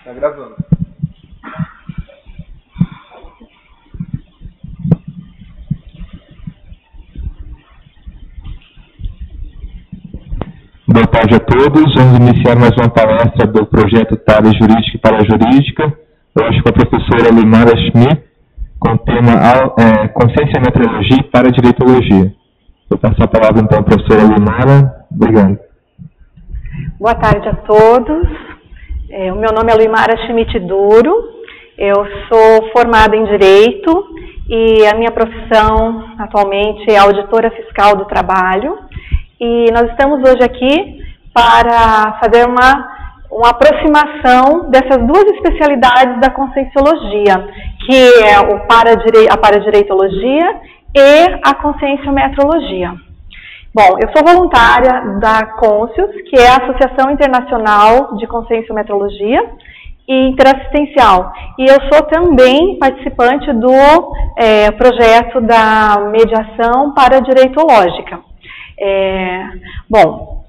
Tá gravando. Boa tarde a todos. Vamos iniciar mais uma palestra do projeto Tales Jurídica e Parajurídica, hoje com a professora Luimara Schmidt, com o tema Consciência, Metrologia e Paradireitologia. Vou passar a palavra então à professora Luimara. Obrigado. Boa tarde a todos. O meu nome é Luimara Schmidt Duro, eu sou formada em Direito e a minha profissão atualmente é auditora fiscal do trabalho. E nós estamos hoje aqui para fazer uma aproximação dessas duas especialidades da Conscienciologia, que é a Paradireitologia e a Conscienciometrologia. Bom, eu sou voluntária da Conscius, que é a Associação Internacional de Conscienciometrologia e Interassistencial. E eu sou também participante do projeto da mediação paradireitológica. Bom,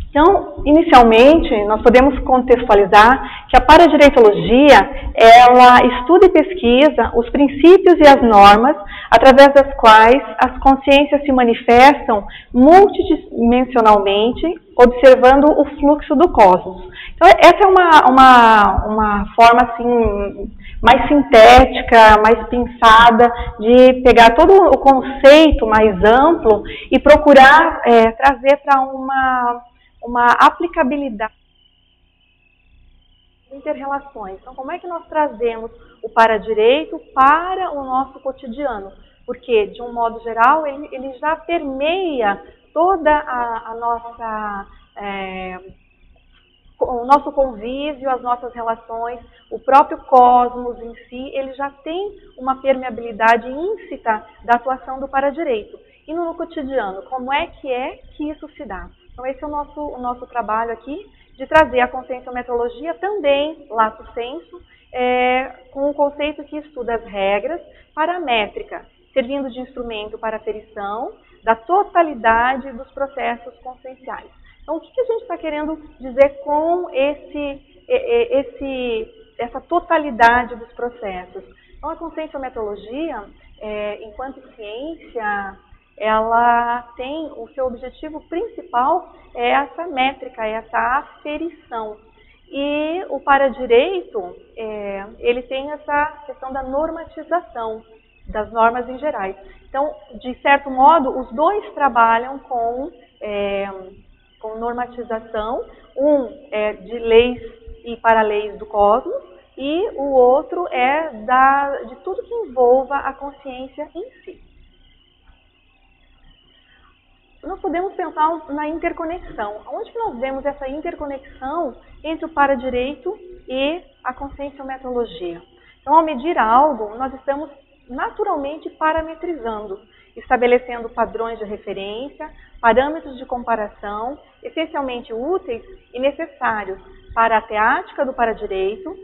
então, inicialmente, nós podemos contextualizar que a paradireitologia, ela estuda e pesquisa os princípios e as normas através das quais as consciências se manifestam multidimensionalmente, observando o fluxo do cosmos. Então, essa é uma forma, assim, mais sintética, mais pensada, de pegar todo o conceito mais amplo e procurar trazer para uma aplicabilidade de interrelações. Então, como é que nós trazemos o paradireito para o nosso cotidiano? Porque, de um modo geral, ele já permeia toda a nossa... o nosso convívio, as nossas relações, o próprio cosmos em si, ele já tem uma permeabilidade íncita da atuação do paradireito. E no cotidiano, como é que isso se dá? Então esse é o nosso trabalho aqui, de trazer a conscienciometrologia também, lato sensu, com um conceito que estuda as regras para a métrica, servindo de instrumento para a aferição da totalidade dos processos conscienciais. Então, o que a gente está querendo dizer com essa totalidade dos processos? Então, a conscienciometrologia, enquanto ciência, ela tem o seu objetivo principal essa métrica, essa aferição. E o paradireito, ele tem essa questão da normatização das normas em gerais. Então, de certo modo, os dois trabalham com normatização, um é de leis e paraleis do cosmos, e o outro é de tudo que envolva a consciência em si. Nós podemos pensar na interconexão. Onde que nós vemos essa interconexão entre o paradireito e a conscienciometrologia? Então, ao medir algo, nós estamos naturalmente parametrizando, estabelecendo padrões de referência, parâmetros de comparação, essencialmente úteis e necessários para a teática do paradireito,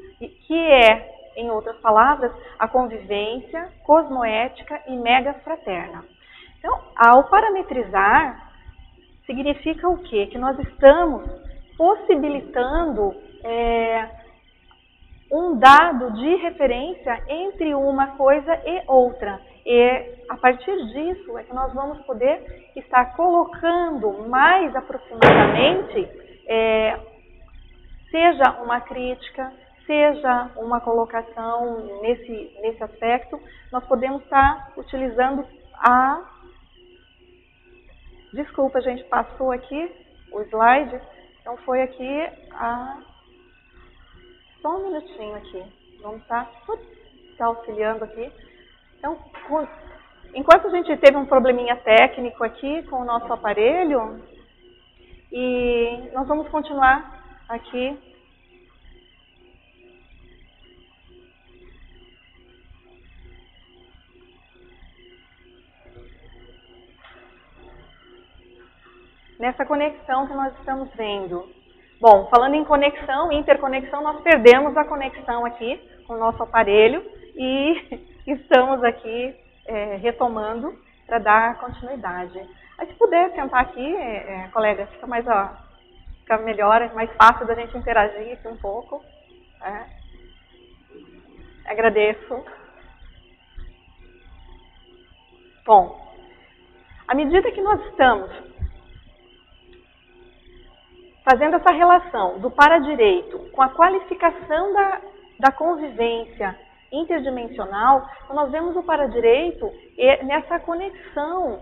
que é, em outras palavras, a convivência cosmoética e megafraterna. Então, ao parametrizar, significa o quê? Que nós estamos possibilitando um dado de referência entre uma coisa e outra. E a partir disso é que nós vamos poder estar colocando mais aproximadamente, seja uma crítica, seja uma colocação nesse aspecto, nós podemos estar utilizando Desculpa, a gente passou aqui o slide, então foi aqui Só um minutinho aqui, vamos estar auxiliando aqui. Então, enquanto a gente teve um probleminha técnico aqui com o nosso aparelho, e nós vamos continuar aqui. Nessa conexão que nós estamos vendo. Bom, falando em conexão, interconexão, nós perdemos a conexão aqui com o nosso aparelho e estamos aqui retomando para dar continuidade. Aí, se puder sentar aqui, colega, fica melhor, é mais fácil da gente interagir aqui um pouco. Agradeço. Bom, à medida que nós estamos fazendo essa relação do paradireito com a qualificação da convivência interdimensional, nós vemos o paradireito nessa conexão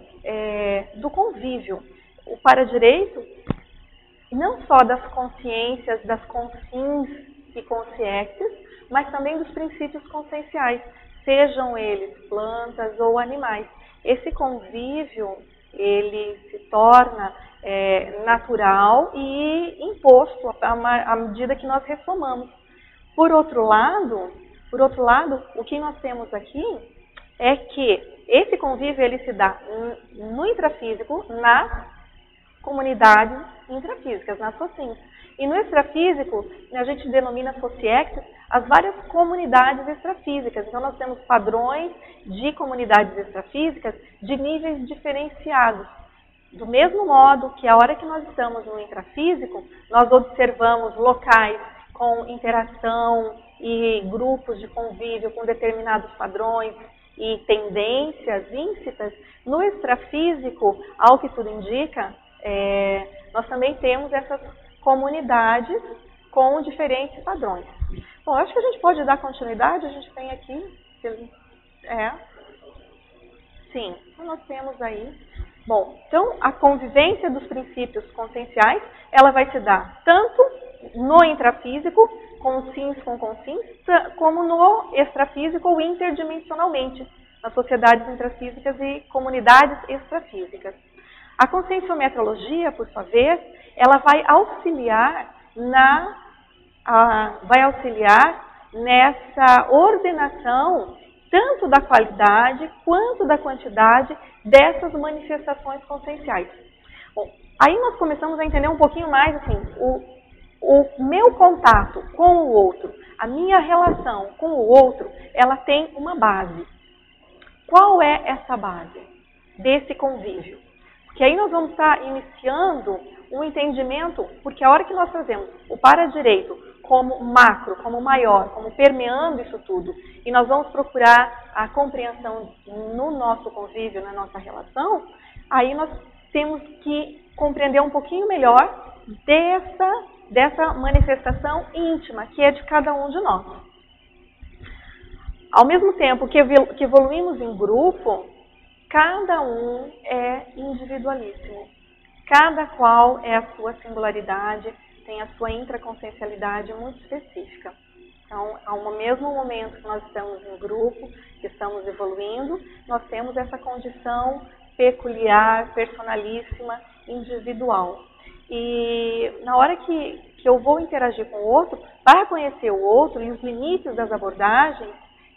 do convívio. O paradireito, não só das consciências, das consciências e consciências, mas também dos princípios conscienciais, sejam eles plantas ou animais. Esse convívio, ele se torna natural e imposto à medida que nós ressomamos. Por outro lado, o que nós temos aqui é que esse convívio ele se dá no intrafísico, nas comunidades intrafísicas, nas socins. E no extrafísico, a gente denomina sociex as várias comunidades extrafísicas. Então, nós temos padrões de comunidades extrafísicas de níveis diferenciados. Do mesmo modo que a hora que nós estamos no intrafísico, nós observamos locais com interação e grupos de convívio com determinados padrões e tendências íncitas, no extrafísico, ao que tudo indica, nós também temos essas comunidades com diferentes padrões. Bom, acho que a gente pode dar continuidade, a gente tem aqui... Sim, então nós temos aí... Bom, então a convivência dos princípios conscienciais, ela vai se dar tanto no intrafísico, com sins com consins, como no extrafísico ou interdimensionalmente, nas sociedades intrafísicas e comunidades extrafísicas. A conscienciometrologia, por sua vez, ela vai auxiliar nessa ordenação tanto da qualidade quanto da quantidade dessas manifestações conscienciais. Bom, aí nós começamos a entender um pouquinho mais assim, o meu contato com o outro, a minha relação com o outro, ela tem uma base. Qual é essa base desse convívio? Porque aí nós vamos estar iniciando um entendimento, porque a hora que nós fazemos o paradireito como macro, como maior, como permeando isso tudo, e nós vamos procurar a compreensão no nosso convívio, na nossa relação, aí nós temos que compreender um pouquinho melhor dessa manifestação íntima, que é de cada um de nós. Ao mesmo tempo que evoluímos em grupo, cada um é individualíssimo. Cada qual é a sua singularidade, tem a sua intraconsciencialidade muito específica. Então, ao mesmo momento que nós estamos em grupo, que estamos evoluindo, nós temos essa condição peculiar, personalíssima, individual. E na hora que eu vou interagir com o outro, para conhecer o outro e os limites das abordagens,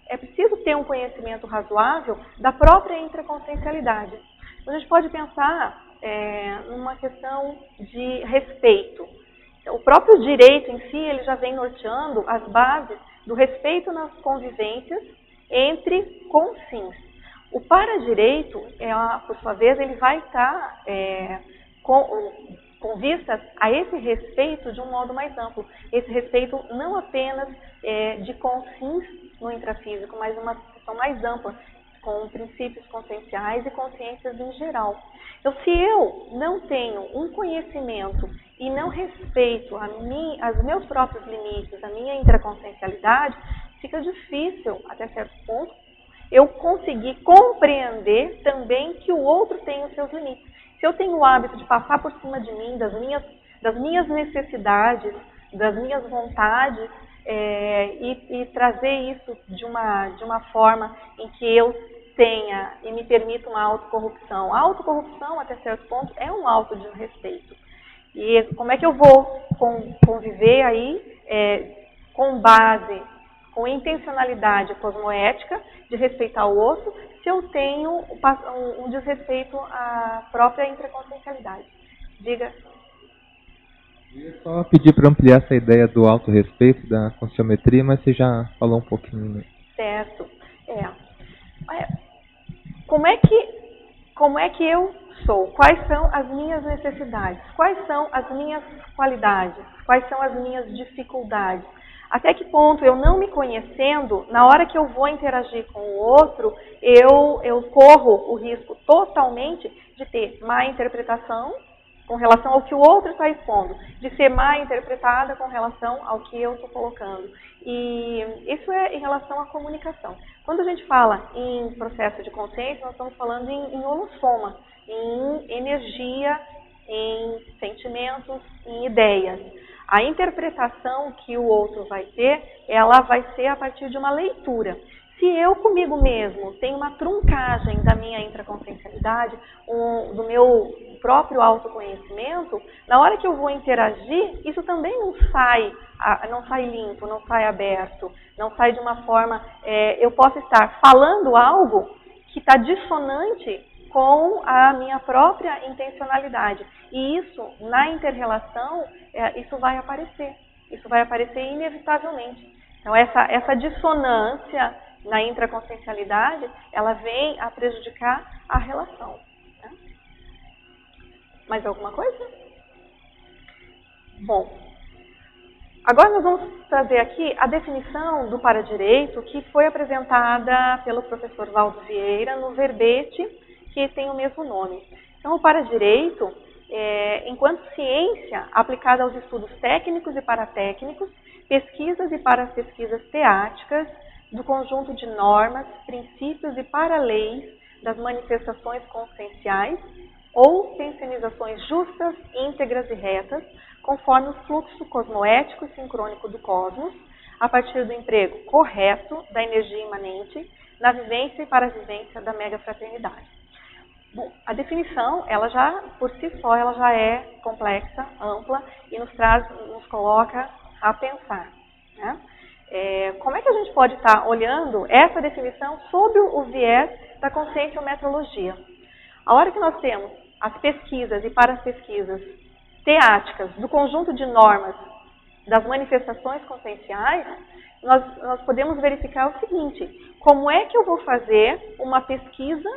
é preciso ter um conhecimento razoável da própria intraconsciencialidade. Então, a gente pode pensar numa questão de respeito. O próprio direito em si, ele já vem norteando as bases do respeito nas convivências entre consins. O paradireito, por sua vez, ele vai estar com vistas a esse respeito de um modo mais amplo. Esse respeito não apenas de consins no intrafísico, mas uma questão mais ampla, com princípios conscienciais e consciências em geral. Então, se eu não tenho um conhecimento e não respeito os meus próprios limites, a minha intraconsciencialidade, fica difícil, até certo ponto, eu conseguir compreender também que o outro tem os seus limites. Se eu tenho o hábito de passar por cima de mim, das minhas necessidades, das minhas vontades, e trazer isso de uma forma em que eu tenha e me permita uma autocorrupção. A autocorrupção, até certo ponto, é um auto-desrespeito. E como é que eu vou conviver aí com base, com intencionalidade cosmoética de respeitar o outro, se eu tenho um desrespeito à própria intraconsciencialidade? Diga. Eu ia só pedir para ampliar essa ideia do autorrespeito, da consciometria, mas você já falou um pouquinho. Né? Certo. Como é que eu sou? Quais são as minhas necessidades? Quais são as minhas qualidades? Quais são as minhas dificuldades? Até que ponto eu não me conhecendo, na hora que eu vou interagir com o outro, eu corro o risco totalmente de ter má interpretação com relação ao que o outro está expondo, de ser mal interpretada com relação ao que eu estou colocando. E isso é em relação à comunicação. Quando a gente fala em processo de consciência, nós estamos falando em holossoma, em energia, em sentimentos, em ideias. A interpretação que o outro vai ter, ela vai ser a partir de uma leitura. Se eu comigo mesmo tenho uma truncagem da minha intraconsciencialidade, do meu próprio autoconhecimento, na hora que eu vou interagir, isso também não sai limpo, não sai aberto, não sai de uma forma... eu posso estar falando algo que está dissonante com a minha própria intencionalidade. E isso, na inter-relação, isso vai aparecer. Isso vai aparecer inevitavelmente. Então, essa dissonância na intraconsciencialidade, ela vem a prejudicar a relação. Né? Mais alguma coisa? Bom, agora nós vamos trazer aqui a definição do paradireito que foi apresentada pelo professor Valdo Vieira no verbete que tem o mesmo nome. Então, o paradireito, enquanto ciência aplicada aos estudos técnicos e paratécnicos, pesquisas e parapesquisas teáticas, do conjunto de normas, princípios e paraleis das manifestações conscienciais ou pensionizações justas, íntegras e retas, conforme o fluxo cosmoético e sincrônico do cosmos, a partir do emprego correto da energia imanente na vivência e paravivência da megafraternidade. Bom, a definição, ela já, por si só, ela já é complexa, ampla e nos coloca a pensar, né? Como é que a gente pode estar olhando essa definição sob o viés da conscienciometrologia? A hora que nós temos as pesquisas e parapesquisas teáticas do conjunto de normas das manifestações conscienciais, nós podemos verificar o seguinte: como é que eu vou fazer uma pesquisa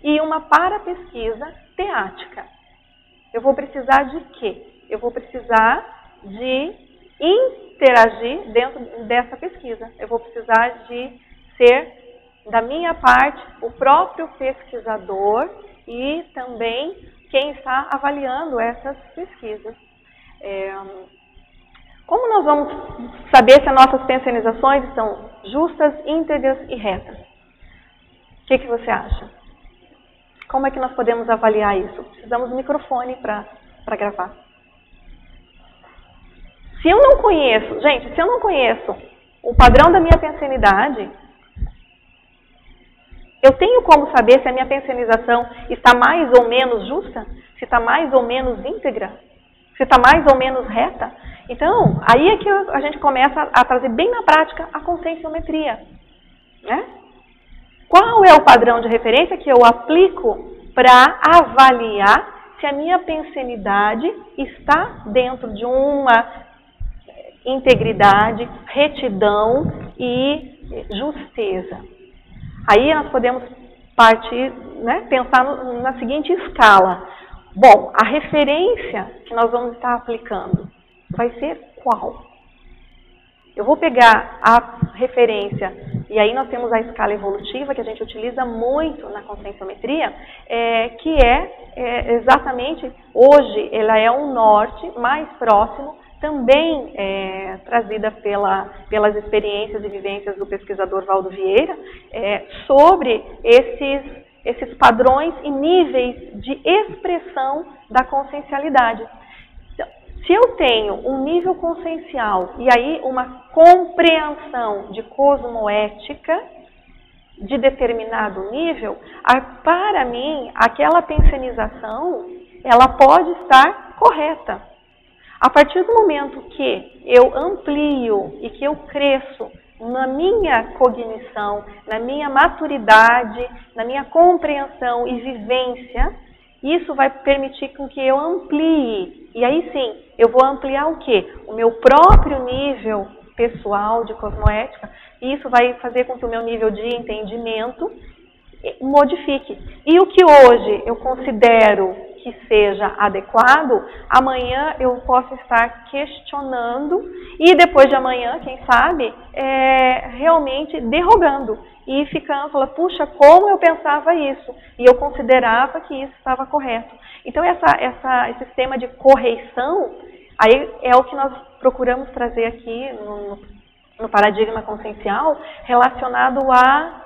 e uma parapesquisa teática? Eu vou precisar de quê? Eu vou precisar de interagir dentro dessa pesquisa. Eu vou precisar de ser, da minha parte, o próprio pesquisador e também quem está avaliando essas pesquisas. Como nós vamos saber se as nossas pensionizações estão justas, íntegras e retas? O que você acha? Como é que nós podemos avaliar isso? Precisamos de um microfone para gravar. Se eu não conheço, gente, se eu não conheço o padrão da minha pensionidade, eu tenho como saber se a minha pensionização está mais ou menos justa? Se está mais ou menos íntegra? Se está mais ou menos reta? Então, aí é que a gente começa a trazer bem na prática a conscienciometria, né? Qual é o padrão de referência que eu aplico para avaliar se a minha pensionidade está dentro de uma integridade, retidão e justeza? Aí nós podemos partir, né, pensar na seguinte escala. Bom, a referência que nós vamos estar aplicando vai ser qual? Eu vou pegar a referência, e aí nós temos a escala evolutiva, que a gente utiliza muito na conscienciometria, que exatamente, hoje, ela é um norte mais próximo, também trazida pelas experiências e vivências do pesquisador Valdo Vieira, sobre esses padrões e níveis de expressão da consciencialidade. Então, se eu tenho um nível consciencial e aí uma compreensão de cosmoética de determinado nível, para mim, aquela pensionização, ela pode estar correta. A partir do momento que eu amplio e que eu cresço na minha cognição, na minha maturidade, na minha compreensão e vivência, isso vai permitir com que eu amplie. E aí sim, eu vou ampliar o quê? O meu próprio nível pessoal de cosmoética, e isso vai fazer com que o meu nível de entendimento modifique. E o que hoje eu considero que seja adequado, amanhã eu posso estar questionando e depois de amanhã, quem sabe, realmente derrogando e falando, puxa, como eu pensava isso e eu considerava que isso estava correto. Então esse sistema de correição, aí é o que nós procuramos trazer aqui no paradigma consciencial, relacionado à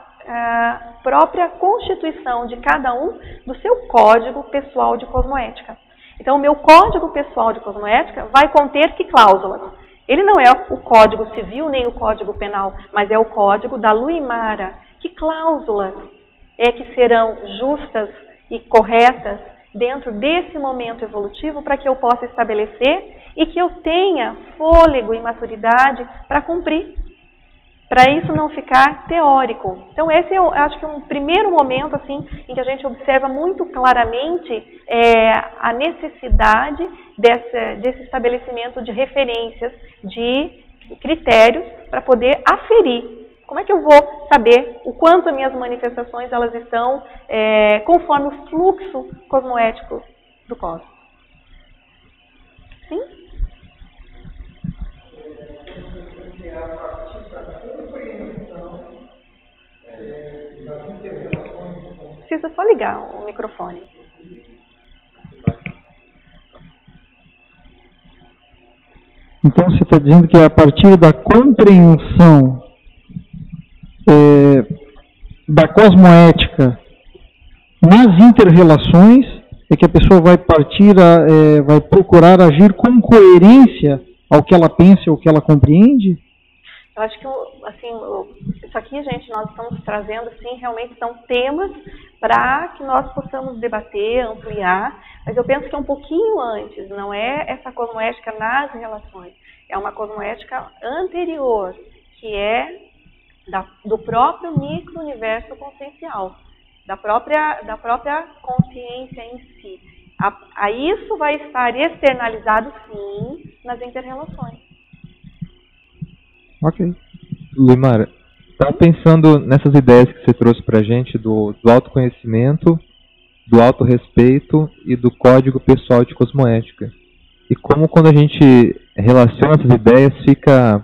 própria constituição de cada um do seu código pessoal de cosmoética. Então, o meu código pessoal de cosmoética vai conter que cláusulas? Ele não é o código civil nem o código penal, mas é o código da Luimara. Que cláusulas é que serão justas e corretas dentro desse momento evolutivo para que eu possa estabelecer e que eu tenha fôlego e maturidade para cumprir? Para isso não ficar teórico. Então esse eu acho que é um primeiro momento assim, em que a gente observa muito claramente a necessidade desse estabelecimento de referências, de critérios para poder aferir. Como é que eu vou saber o quanto as minhas manifestações elas estão conforme o fluxo cosmoético do cosmos? Sim? Precisa só ligar o microfone. Então você está dizendo que é a partir da compreensão da cosmoética nas inter-relações é que a pessoa vai vai procurar agir com coerência ao que ela pensa ou ao que ela compreende? Eu acho que, assim, isso aqui, gente, nós estamos trazendo, sim, realmente são temas para que nós possamos debater, ampliar, mas eu penso que é um pouquinho antes, não é essa cosmoética nas relações, é uma cosmoética anterior, que é do próprio micro-universo consciencial, da própria consciência em si. A isso vai estar externalizado, sim, nas inter-relações. Ok. Luimara, estava pensando nessas ideias que você trouxe para a gente do autoconhecimento, do autorrespeito e do código pessoal de cosmoética. E como quando a gente relaciona essas ideias fica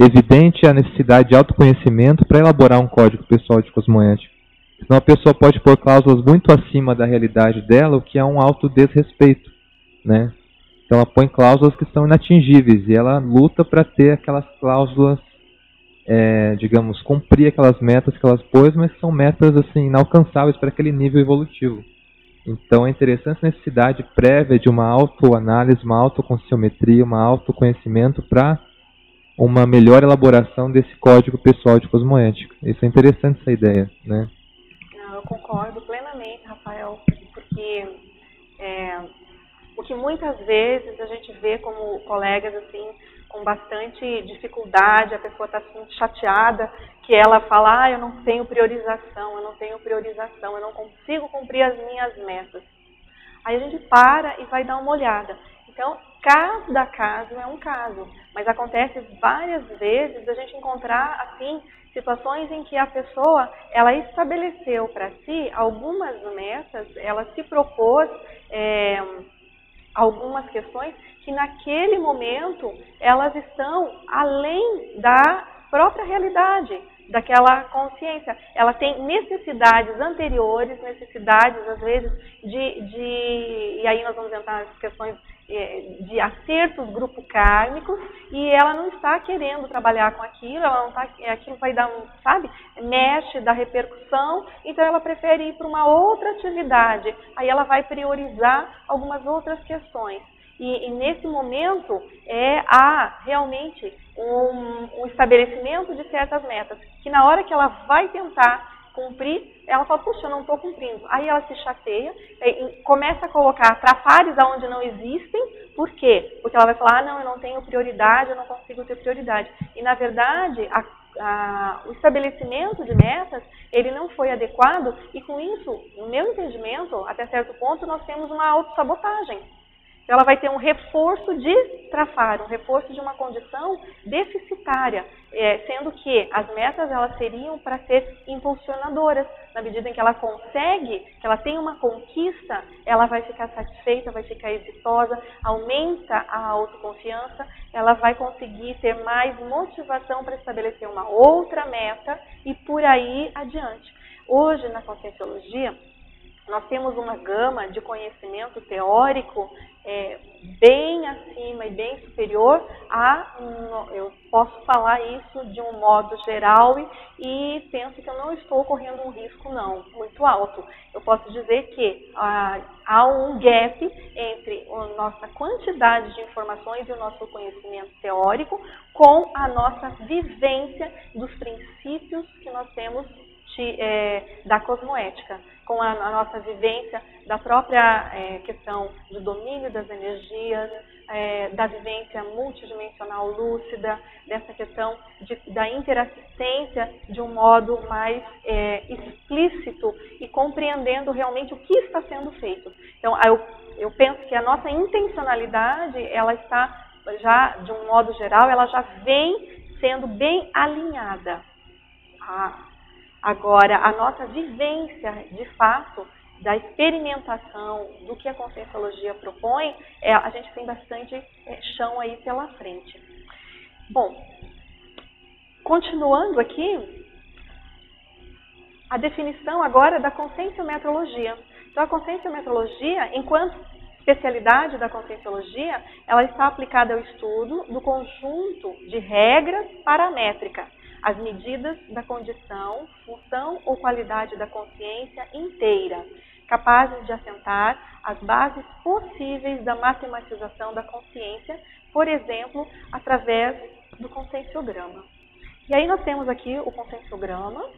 evidente a necessidade de autoconhecimento para elaborar um código pessoal de cosmoética. Senão a pessoa pode pôr cláusulas muito acima da realidade dela, o que é um autodesrespeito, né? Então ela põe cláusulas que são inatingíveis e ela luta para ter aquelas cláusulas, digamos, cumprir aquelas metas que elas pôs, mas são metas assim, inalcançáveis para aquele nível evolutivo. Então é interessante a necessidade prévia de uma autoanálise, uma autoconsciometria, um autoconhecimento para uma melhor elaboração desse código pessoal de cosmoética. Isso é interessante, essa ideia, né? Eu concordo plenamente, Rafael, porque o que muitas vezes a gente vê como colegas assim com bastante dificuldade, a pessoa está assim, chateada, que ela fala, eu não tenho priorização, eu não consigo cumprir as minhas metas. Aí a gente para e vai dar uma olhada. Então, cada caso é um caso, mas acontece várias vezes a gente encontrar assim situações em que a pessoa ela estabeleceu para si algumas metas, ela se propôs algumas questões que naquele momento elas estão além da própria realidade, daquela consciência. Ela tem necessidades anteriores, necessidades às vezes e aí nós vamos entrar nas questões de acertos grupo kármicos, e ela não está querendo trabalhar com aquilo, ela não está, aquilo vai dar mexe, dá repercussão, então ela prefere ir para uma outra atividade, aí ela vai priorizar algumas outras questões. E nesse momento há realmente um estabelecimento de certas metas, que na hora que ela vai tentar cumprir, ela fala, puxa, eu não estou cumprindo. Aí ela se chateia, começa a colocar trafares aonde não existem. Por quê? Porque ela vai falar, não, eu não tenho prioridade, eu não consigo ter prioridade. E na verdade, o estabelecimento de metas, ele não foi adequado, e com isso, no meu entendimento, até certo ponto, nós temos uma autossabotagem. Então, ela vai ter um reforço de trafar, um reforço de uma condição deficitária, sendo que as metas elas seriam para ser impulsionadoras. Na medida em que ela consegue, que ela tem uma conquista, ela vai ficar satisfeita, vai ficar exitosa, aumenta a autoconfiança, ela vai conseguir ter mais motivação para estabelecer uma outra meta e por aí adiante. Hoje, na Conscienciologia, nós temos uma gama de conhecimento teórico bem acima e bem superior eu posso falar isso de um modo geral e penso que eu não estou correndo um risco não, muito alto. Eu posso dizer que há um gap entre a nossa quantidade de informações e o nosso conhecimento teórico com a nossa vivência dos princípios que nós temos da cosmoética, com a nossa vivência da própria questão do domínio das energias, da vivência multidimensional lúcida, dessa questão da interassistência de um modo mais explícito e compreendendo realmente o que está sendo feito. Então, eu penso que a nossa intencionalidade, ela está já, de um modo geral, ela já vem sendo bem alinhada. Agora, a nossa vivência, de fato, da experimentação do que a Conscienciologia propõe, a gente tem bastante chão aí pela frente. Bom, continuando aqui, a definição agora da conscienciometrologia. Então, a conscienciometrologia, enquanto especialidade da Conscienciologia, ela está aplicada ao estudo do conjunto de regras paramétricas, as medidas da condição, função ou qualidade da consciência inteira, capazes de assentar as bases possíveis da matematização da consciência, por exemplo, através do conscienciograma. E aí nós temos aqui o conscienciograma,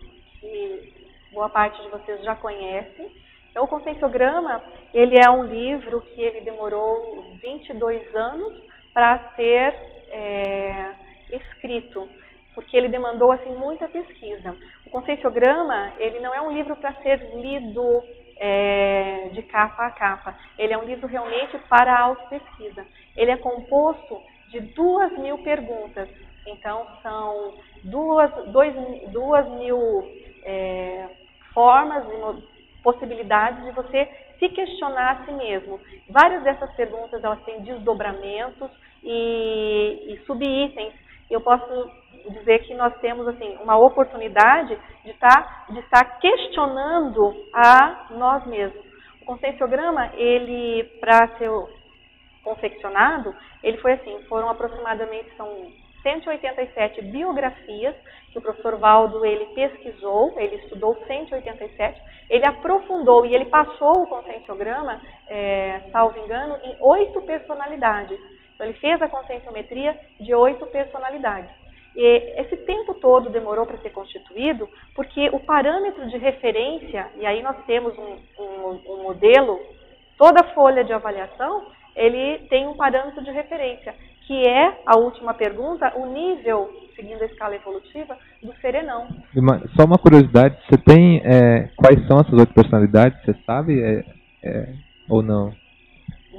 que boa parte de vocês já conhece. Então, o conscienciograma, ele é um livro que ele demorou 22 anos para ser escrito, porque ele demandou assim muita pesquisa. O conscienciograma, ele não é um livro para ser lido de capa a capa. Ele é um livro realmente para a autopesquisa. Ele é composto de 2.000 perguntas. Então, são 2.000 formas e possibilidades de você se questionar a si mesmo. Várias dessas perguntas, elas têm desdobramentos e subitens. Eu posso dizer que nós temos assim, uma oportunidade de estar questionando a nós mesmos. O conscienciograma, ele, para ser confeccionado, ele foi assim, foram aproximadamente, são 187 biografias que o professor Valdo, ele pesquisou, ele estudou 187, ele aprofundou e ele passou o conscienciograma, salvo engano, em 8 personalidades. Então, ele fez a conscienciometria de 8 personalidades. E esse tempo todo demorou para ser constituído, porque o parâmetro de referência, e aí nós temos um modelo, toda folha de avaliação, ele tem um parâmetro de referência, que é, a última pergunta, o nível, seguindo a escala evolutiva, do serenão. Só uma curiosidade, você tem quais são essas 8 personalidades, você sabe ou não?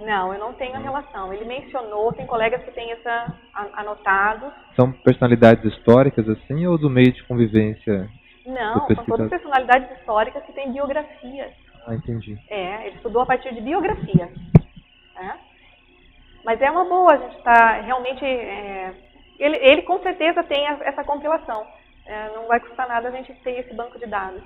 Não, eu não tenho a relação. Ele mencionou, tem colegas que têm anotados. São personalidades históricas assim ou do meio de convivência? Não, são todas personalidades históricas que têm biografias. Ah, entendi. Ele estudou a partir de biografias. Mas é uma boa, a gente está realmente... Ele com certeza tem essa compilação. Não vai custar nada a gente ter esse banco de dados.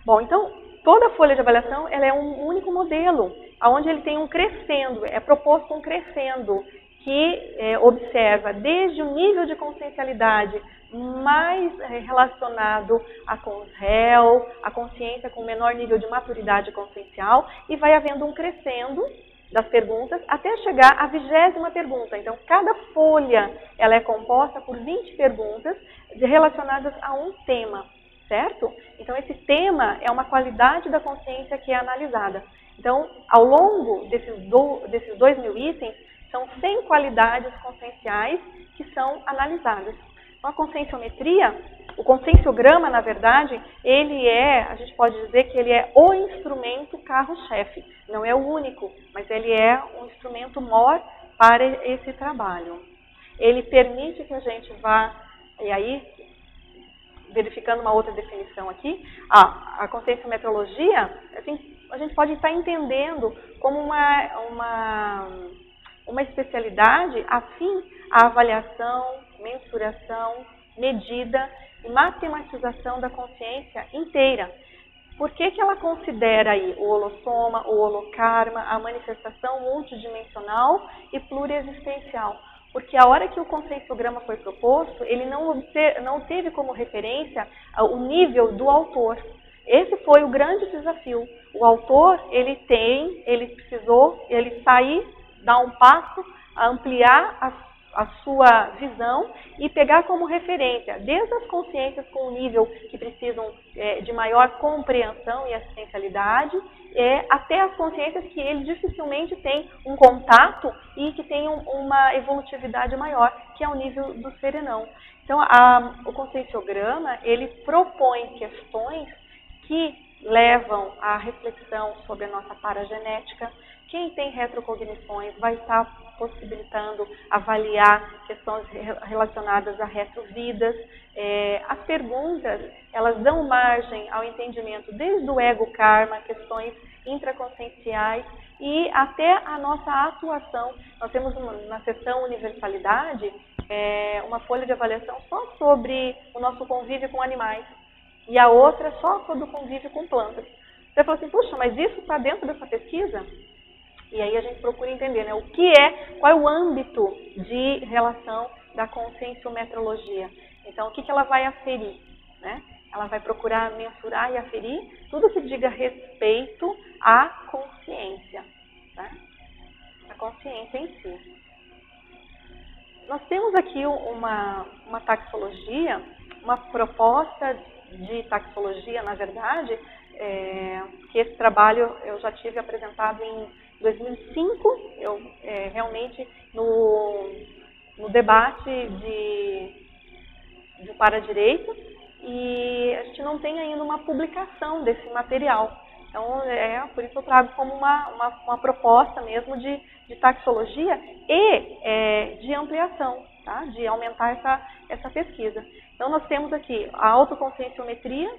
Bom, então, toda a folha de avaliação ela é um único modelo, onde ele tem um crescendo, é proposto um crescendo, que observa desde o nível de consciencialidade mais relacionado com os réus, a consciência com menor nível de maturidade consciencial, e vai havendo um crescendo das perguntas até chegar à 20ª pergunta. Então, cada folha ela é composta por 20 perguntas relacionadas a um tema. Certo? Então, esse tema é uma qualidade da consciência que é analisada. Então, ao longo desses 2.000 itens, são 100 qualidades conscienciais que são analisadas. Então, a conscienciometria, O conscienciograma, na verdade, a gente pode dizer que ele é o instrumento carro-chefe. Não é o único, mas ele é um instrumento maior para esse trabalho. Ele permite que a gente vá, e aí, verificando uma outra definição aqui, a conscienciometrologia, assim, a gente pode estar entendendo como uma especialidade afim à avaliação, mensuração, medida e matematização da consciência inteira. Por que ela considera aí o holossoma, o holokarma, a manifestação multidimensional e pluriexistencial? Porque a hora que o conscienciograma foi proposto, ele não teve como referência o nível do autor. Esse foi o grande desafio. O autor, ele precisou sair, dar um passo, ampliar a sua visão e pegar como referência, desde as consciências com um nível que precisam de maior compreensão e assistencialidade, até as consciências que ele dificilmente tem um contato e que tem uma evolutividade maior, que é o nível do serenão. Então, o conscienciograma, ele propõe questões que levam à reflexão sobre a nossa paragenética. Quem tem retrocognições vai estar possibilitando avaliar questões relacionadas a retrovidas. As perguntas, elas dão margem ao entendimento desde o ego-karma, questões intraconscienciais e até a nossa atuação. Nós temos na seção universalidade uma folha de avaliação só sobre o nosso convívio com animais e a outra só sobre o convívio com plantas. Você fala assim, puxa, mas isso está dentro dessa pesquisa? E aí a gente procura entender, né, qual é o âmbito de relação da conscienciometrologia. Então, o que ela vai aferir? Né? Ela vai procurar mensurar e aferir tudo que diga respeito à consciência, tá? A consciência em si. Nós temos aqui uma taxologia, uma proposta de taxologia, na verdade, que esse trabalho eu já tive apresentado em 2005, realmente no debate de para-direito, e a gente não tem ainda uma publicação desse material. Então, por isso eu trago como uma proposta mesmo de taxologia e de ampliação, tá? De aumentar essa pesquisa. Então, nós temos aqui a autoconscienciometria,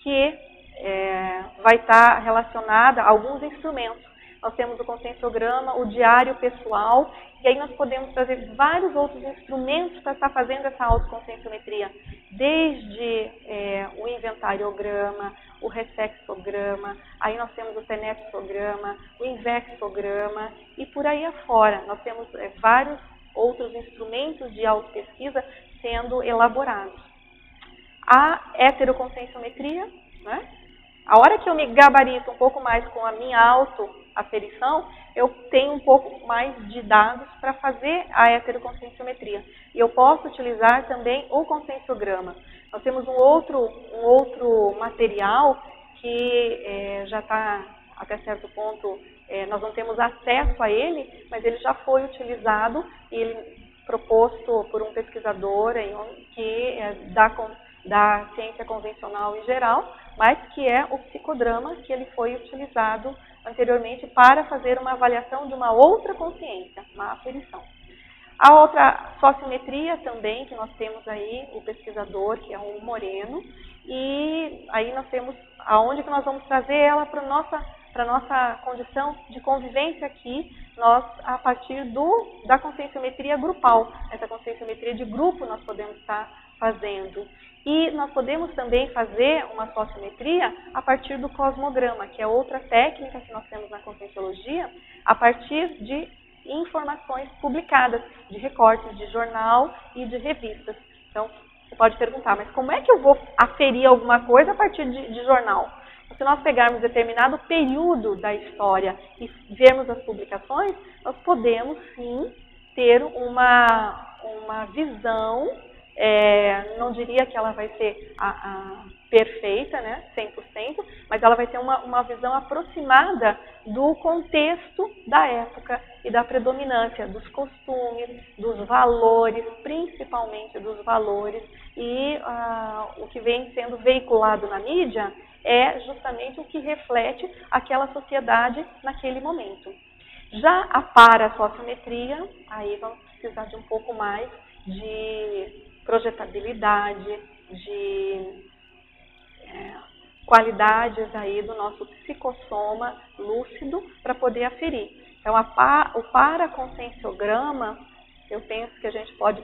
que vai estar relacionada a alguns instrumentos. Nós temos o conscienciograma, o diário pessoal, e aí nós podemos trazer vários outros instrumentos para estar fazendo essa autoconscienciometria, desde o inventariograma, o reflexograma, aí nós temos o tenepsograma, o invexograma e por aí afora. Nós temos vários outros instrumentos de autopesquisa sendo elaborados. A heteroconscienciometria, né? A hora que eu me gabarito um pouco mais com a minha autoaferição, eu tenho um pouco mais de dados para fazer a heteroconscienciometria. E eu posso utilizar também o conscienciograma. Nós temos um outro material que já está, até certo ponto, nós não temos acesso a ele, mas ele já foi utilizado e ele proposto por um pesquisador que da ciência convencional em geral, mas que é o psicodrama, que ele foi utilizado anteriormente para fazer uma avaliação de uma outra consciência, uma aferição. A outra sociometria também, que nós temos aí, o pesquisador, que é o Moreno, e aí nós temos aonde que nós vamos trazer ela para a nossa condição de convivência aqui, nós, a partir da conscienciometria grupal. Essa conscienciometria de grupo nós podemos estar fazendo. E nós podemos também fazer uma sociometria a partir do cosmograma, que é outra técnica que nós temos na conscienciologia, a partir de informações publicadas, de recortes de jornal e de revistas. Então, você pode perguntar, mas como é que eu vou aferir alguma coisa a partir de jornal? Se nós pegarmos determinado período da história e vermos as publicações, nós podemos sim ter uma visão Não diria que ela vai ser perfeita, né, 100%, mas ela vai ter uma visão aproximada do contexto da época e da predominância dos costumes, dos valores, principalmente dos valores, e o que vem sendo veiculado na mídia é justamente o que reflete aquela sociedade naquele momento. Já a parasociometria, aí vamos precisar de um pouco mais de projetabilidade, de qualidades aí do nosso psicossoma lúcido para poder aferir. Então, o paraconscienciograma, eu penso que a gente pode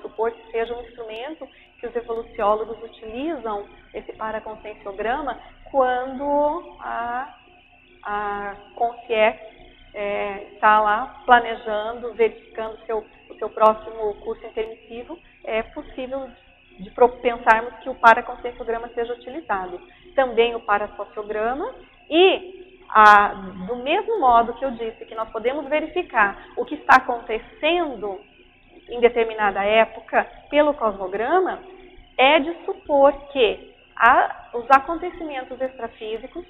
supor que seja um instrumento que os evoluciólogos utilizam, esse paraconscienciograma, quando a consciência está lá planejando, verificando o seu próximo curso intermissivo, é possível de pensarmos que o paraconscienciograma seja utilizado. Também o parasociograma e, do mesmo modo que eu disse que nós podemos verificar o que está acontecendo em determinada época pelo cosmograma, é de supor que os acontecimentos extrafísicos,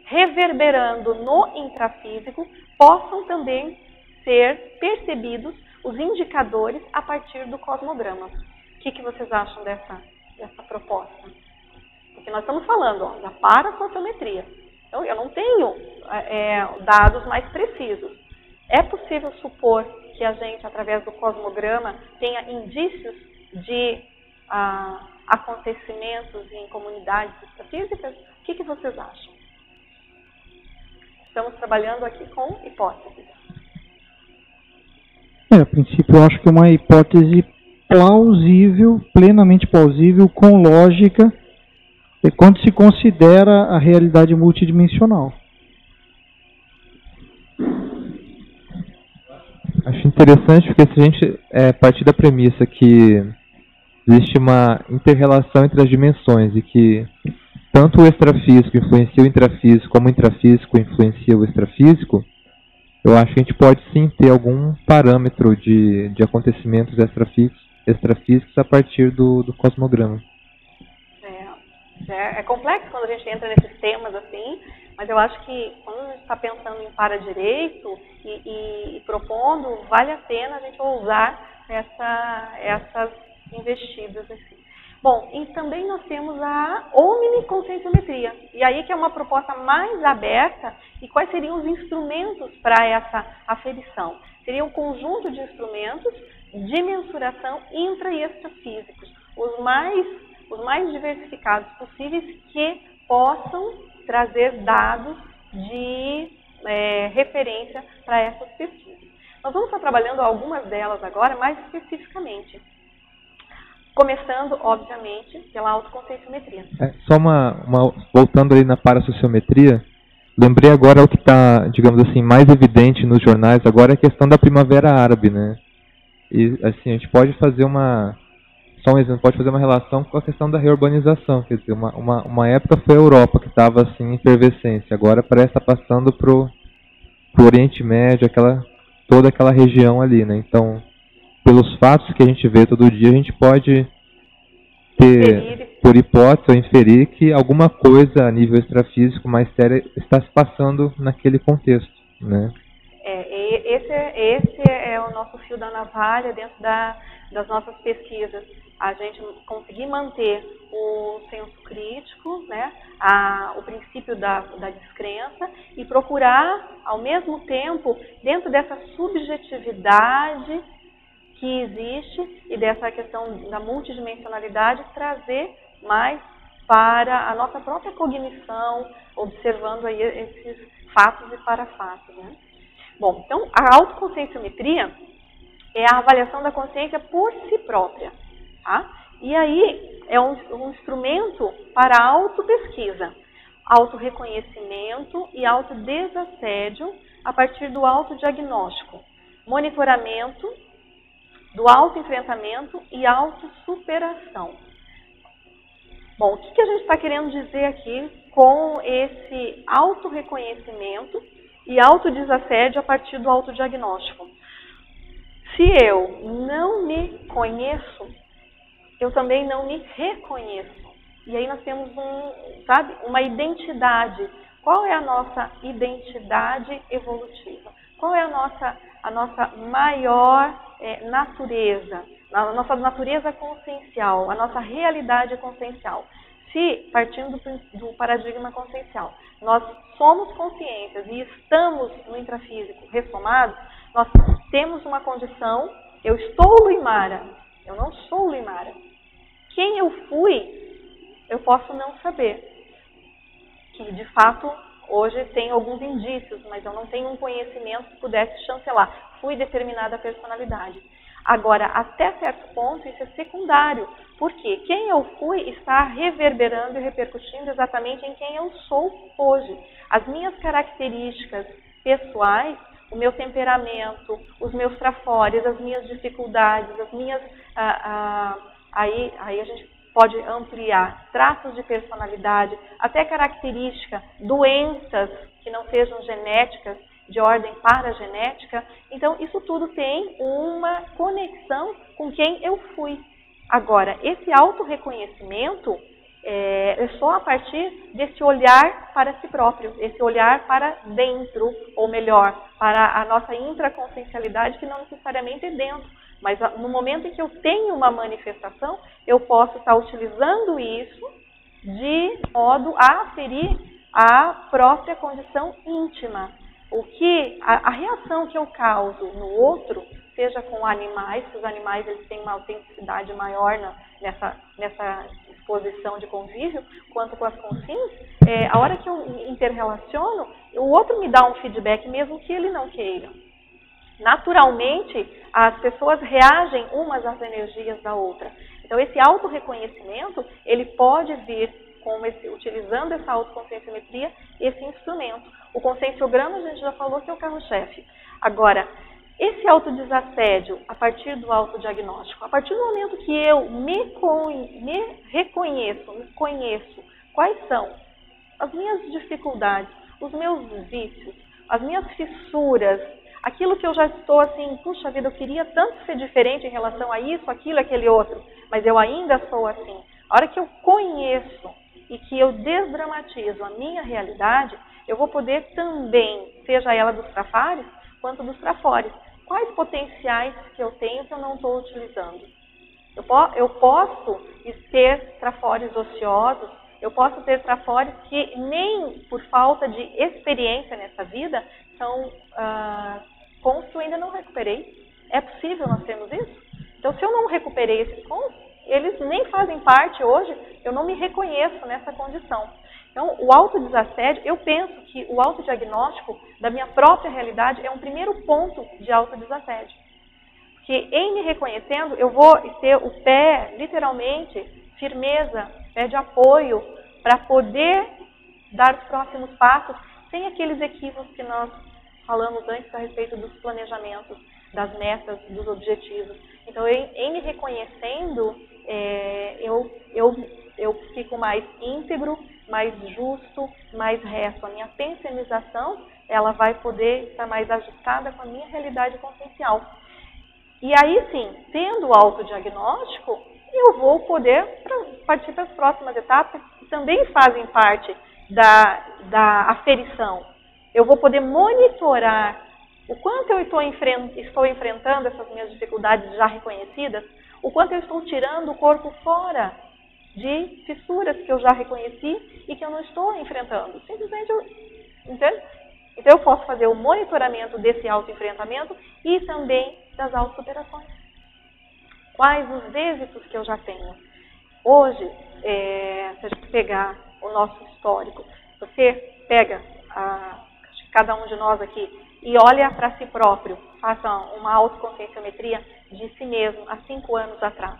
reverberando no intrafísico, possam também ser percebidos os indicadores a partir do cosmograma. O que vocês acham dessa proposta? Porque nós estamos falando da parasociometria. Então, eu não tenho dados mais precisos. É possível supor que a gente, através do cosmograma, tenha indícios de acontecimentos em comunidades extrafísicas? O que vocês acham? Estamos trabalhando aqui com hipóteses. A princípio, eu acho que é uma hipótese plausível, plenamente plausível, com lógica, quando se considera a realidade multidimensional. Acho interessante porque se a gente partir da premissa que existe uma inter-relação entre as dimensões e que tanto o extrafísico influencia o intrafísico como o intrafísico influencia o extrafísico, eu acho que a gente pode sim ter algum parâmetro de acontecimentos extrafísicos a partir do cosmograma. É complexo quando a gente entra nesses temas assim, mas eu acho que quando a gente está pensando em paradireito e propondo, vale a pena a gente ousar essas investidas assim. Bom, e também nós temos a omniconscienciometria. E aí que é uma proposta mais aberta. E quais seriam os instrumentos para essa aferição? Seria um conjunto de instrumentos de mensuração intra e extrafísicos. Os mais diversificados possíveis que possam trazer dados de referência para essas pesquisas. Nós vamos estar trabalhando algumas delas agora, mais especificamente. Começando, obviamente, pela autoconscienciometria. Só voltando ali na parasociometria, lembrei agora o que está, digamos assim, mais evidente nos jornais agora é a questão da Primavera Árabe, né? E assim, a gente pode fazer só um exemplo, pode fazer uma relação com a questão da reurbanização, quer dizer, uma época foi a Europa que estava assim em efervescência, agora parece estar passando pro Oriente Médio, toda aquela região ali, né? Então, pelos fatos que a gente vê todo dia, a gente pode ter, por hipótese, ou inferir que alguma coisa a nível extrafísico mais séria está se passando naquele contexto, né? Esse é o nosso fio da navalha dentro das nossas pesquisas. A gente conseguir manter o senso crítico, né, o princípio da descrença e procurar, ao mesmo tempo, dentro dessa subjetividade que existe e dessa questão da multidimensionalidade, trazer mais para a nossa própria cognição, observando aí esses fatos e parafatos, né? Bom, então a autoconscienciometria é a avaliação da consciência por si própria, tá? E aí é um instrumento para a autopesquisa, autorreconhecimento e autodesassédio a partir do autodiagnóstico, monitoramento do autoenfrentamento e autossuperação. Bom, o que a gente está querendo dizer aqui com esse autorreconhecimento e autodesassédio a partir do autodiagnóstico? Se eu não me conheço, eu também não me reconheço. E aí nós temos uma identidade. Qual é a nossa identidade evolutiva? Qual é a nossa maior natureza? A nossa natureza consciencial, a nossa realidade consciencial. Se, partindo do paradigma consciencial, nós somos consciências e estamos no intrafísico ressomado, nós temos uma condição, eu estou Luimara, eu não sou Luimara. Quem eu fui, eu posso não saber. Que, de fato, hoje tem alguns indícios, mas eu não tenho um conhecimento que pudesse chancelar. Fui determinada personalidade. Agora, até certo ponto, isso é secundário. Porque quem eu fui está reverberando e repercutindo exatamente em quem eu sou hoje. As minhas características pessoais, o meu temperamento, os meus trafores, as minhas dificuldades, as minhas... Aí a gente pode ampliar traços de personalidade, até características, doenças que não sejam genéticas, de ordem paragenética. Então, isso tudo tem uma conexão com quem eu fui. Agora, esse autorreconhecimento é só a partir desse olhar para si próprio, esse olhar para dentro, ou melhor, para a nossa intraconsciencialidade, que não necessariamente é dentro. Mas no momento em que eu tenho uma manifestação, eu posso estar utilizando isso de modo a aferir a própria condição íntima. A reação que eu causo no outro, seja com animais, que os animais eles têm uma autenticidade maior nessa exposição de convívio, quanto com as consciências, a hora que eu interrelaciono, o outro me dá um feedback mesmo que ele não queira. Naturalmente, as pessoas reagem umas às energias da outra. Então, esse autorreconhecimento, ele pode vir utilizando essa autoconscienciometria, esse instrumento. O conscienciograma, a gente já falou que é o carro-chefe. Agora, esse autodesassédio, a partir do autodiagnóstico, a partir do momento que eu me reconheço, me conheço, quais são as minhas dificuldades, os meus vícios, as minhas fissuras, aquilo que eu já estou assim, puxa vida, eu queria tanto ser diferente em relação a isso, aquilo, aquele outro, mas eu ainda sou assim. A hora que eu conheço e que eu desdramatizo a minha realidade, eu vou poder também, seja ela dos trafares, quanto dos trafores. Quais potenciais que eu tenho que eu não estou utilizando? Eu posso ter trafores ociosos, eu posso ter trafores que nem por falta de experiência nessa vida são pontos que eu ainda não recuperei. É possível nós termos isso? Então, se eu não recuperei esses pontos, eles nem fazem parte hoje, eu não me reconheço nessa condição. Então, o autodesassédio, eu penso que o autodiagnóstico da minha própria realidade é um primeiro ponto de autodesassédio. Porque em me reconhecendo, eu vou ter o pé, literalmente, firmeza, pé de apoio, para poder dar os próximos passos, sem aqueles equívocos que nós falamos antes a respeito dos planejamentos, das metas, dos objetivos. Então, em me reconhecendo, eu fico mais íntegro, mais justo, mais reto. A minha pensionização, ela vai poder estar mais ajustada com a minha realidade consciencial. E aí sim, tendo o autodiagnóstico, eu vou poder partir para as próximas etapas, que também fazem parte da aferição. Eu vou poder monitorar o quanto eu estou enfrentando essas minhas dificuldades já reconhecidas, o quanto eu estou tirando o corpo fora de fissuras que eu já reconheci e que eu não estou enfrentando. Simplesmente, entende? Então eu posso fazer o monitoramento desse autoenfrentamento e também das autossuperações. Quais os êxitos que eu já tenho? Hoje, se a gente pegar o nosso histórico, você pega cada um de nós aqui e olha para si próprio, faça uma autoconscienciometria de si mesmo há 5 anos atrás.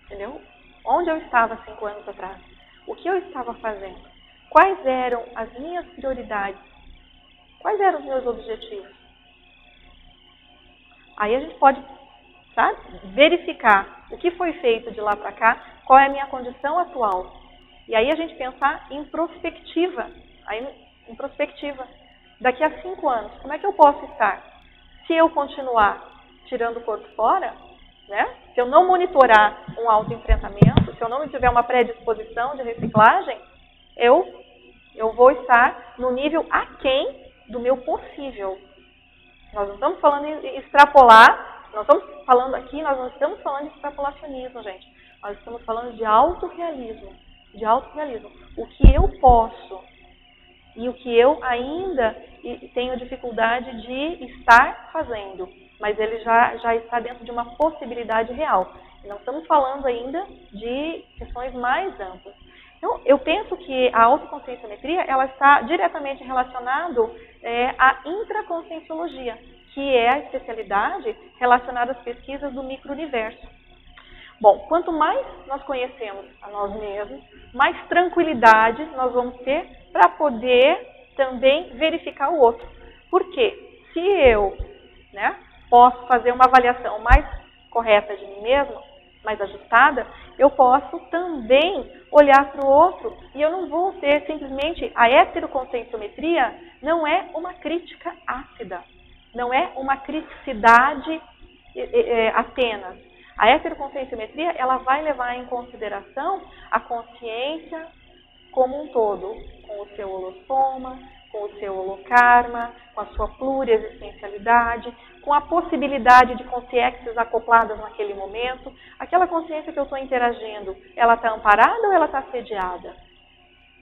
Entendeu? Onde eu estava 5 anos atrás? O que eu estava fazendo? Quais eram as minhas prioridades? Quais eram os meus objetivos? Aí a gente pode, sabe, verificar o que foi feito de lá para cá, qual é a minha condição atual. E aí a gente pensar em prospectiva. Em prospectiva. Daqui a 5 anos, como é que eu posso estar? Se eu continuar tirando o corpo fora, né? Se eu não monitorar um autoenfrentamento, se eu não tiver uma predisposição de reciclagem, eu vou estar no nível aquém do meu possível. Nós não estamos falando em extrapolar, nós não estamos falando de extrapolacionismo, gente. Nós estamos falando de autorrealismo. O que eu posso e o que eu ainda tenho dificuldade de estar fazendo, mas ele já está dentro de uma possibilidade real. Não estamos falando ainda de questões mais amplas. Então, eu penso que a autoconscienciometria ela está diretamente relacionada à intraconscienciologia, que é a especialidade relacionada às pesquisas do micro-universo. Bom, quanto mais nós conhecemos a nós mesmos, mais tranquilidade nós vamos ter para poder também verificar o outro. Por quê? Se eu posso fazer uma avaliação mais correta de mim mesmo, mais ajustada, eu posso também olhar para o outro e eu não vou ter simplesmente... A heteroconscienciometria não é uma crítica ácida, não é uma criticidade apenas. A heteroconscienciometria ela vai levar em consideração a consciência como um todo, com o seu holossoma, com o seu holokarma, com a sua pluriexistencialidade, com a possibilidade de consciências acopladas naquele momento. Aquela consciência que eu estou interagindo, ela está amparada ou ela está assediada?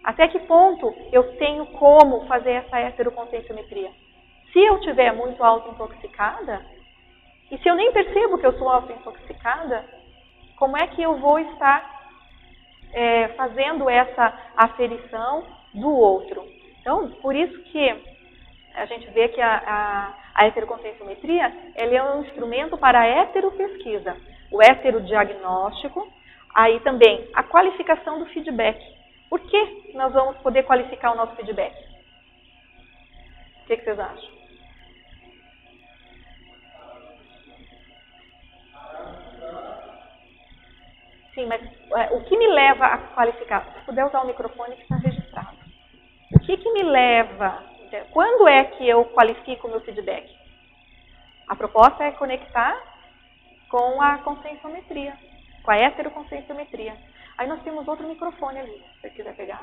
Até que ponto eu tenho como fazer essa heteroconscienciometria? Se eu estiver muito autointoxicada, e se eu nem percebo que eu sou autointoxicada, como é que eu vou estar fazendo essa aferição do outro? Então, por isso que a gente vê que a heteroconscienciometria ela é um instrumento para a heteropesquisa, o heterodiagnóstico, aí também a qualificação do feedback. Por que nós vamos poder qualificar o nosso feedback? O que vocês acham? Sim, mas o que me leva a qualificar? Se puder usar o microfone que está registrado. O que me leva... Quando é que eu qualifico o meu feedback? A proposta é conectar com a conscienciometria, com a heteroconscienciometria. Aí nós temos outro microfone ali, se você quiser pegar.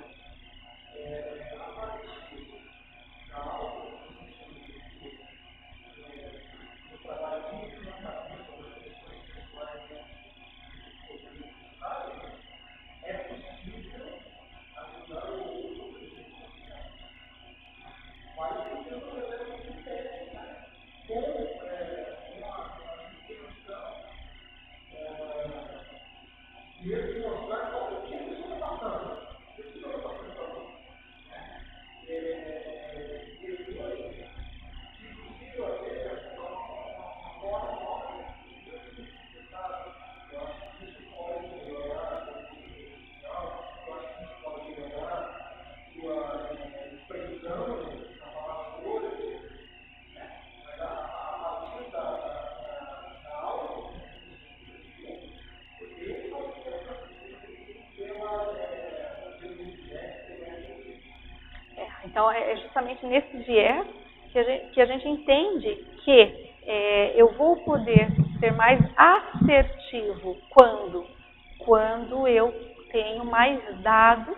Então, é justamente nesse viés que a gente entende que eu vou poder ser mais assertivo. Quando eu tenho mais dados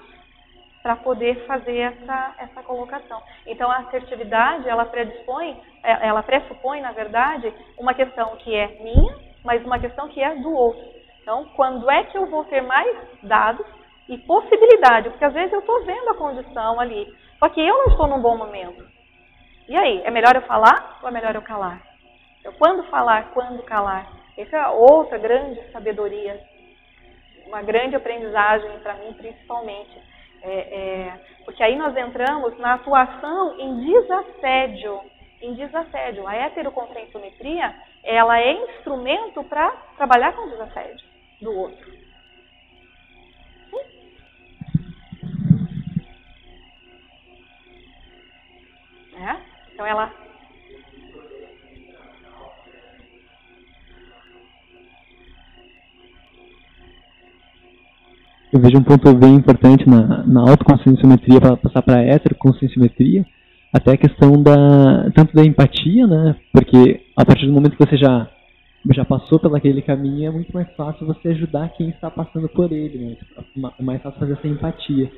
para poder fazer essa colocação. Então, a assertividade, ela pressupõe, na verdade, uma questão que é minha, mas uma questão que é do outro. Então, quando é que eu vou ter mais dados e possibilidade? Porque às vezes eu estou vendo a condição ali, só que eu não estou num bom momento. E aí, é melhor eu falar ou é melhor eu calar? Então, quando falar, quando calar? Essa é outra grande sabedoria, uma grande aprendizagem para mim, principalmente. Porque aí nós entramos na atuação em desassédio. A heteroconscienciometria, ela é instrumento para trabalhar com o desassédio do outro. Então ela... Eu vejo um ponto bem importante na autoconscienciometria para passar para a heteroconscienciometria, até a questão tanto da empatia, né? Porque a partir do momento que você já já passou por aquele caminho, é muito mais fácil você ajudar quem está passando por ele, né? É mais fácil fazer essa empatia.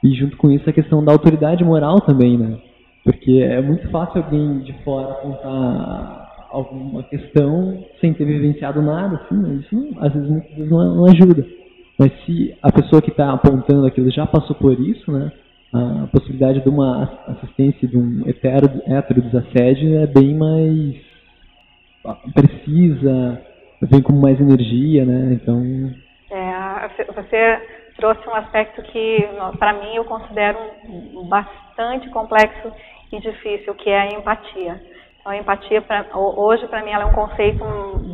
E junto com isso a questão da autoridade moral também, né? Porque é muito fácil alguém de fora apontar alguma questão sem ter vivenciado nada, assim, né? Isso às vezes muitas vezes não ajuda. Mas se a pessoa que está apontando aquilo já passou por isso, né? A possibilidade de uma assistência de um hétero desassédio é bem mais precisa, vem com mais energia, né? Então... Você trouxe um aspecto que, para mim, eu considero bastante complexo e difícil, que é a empatia. Então, a empatia, hoje, para mim, ela é um conceito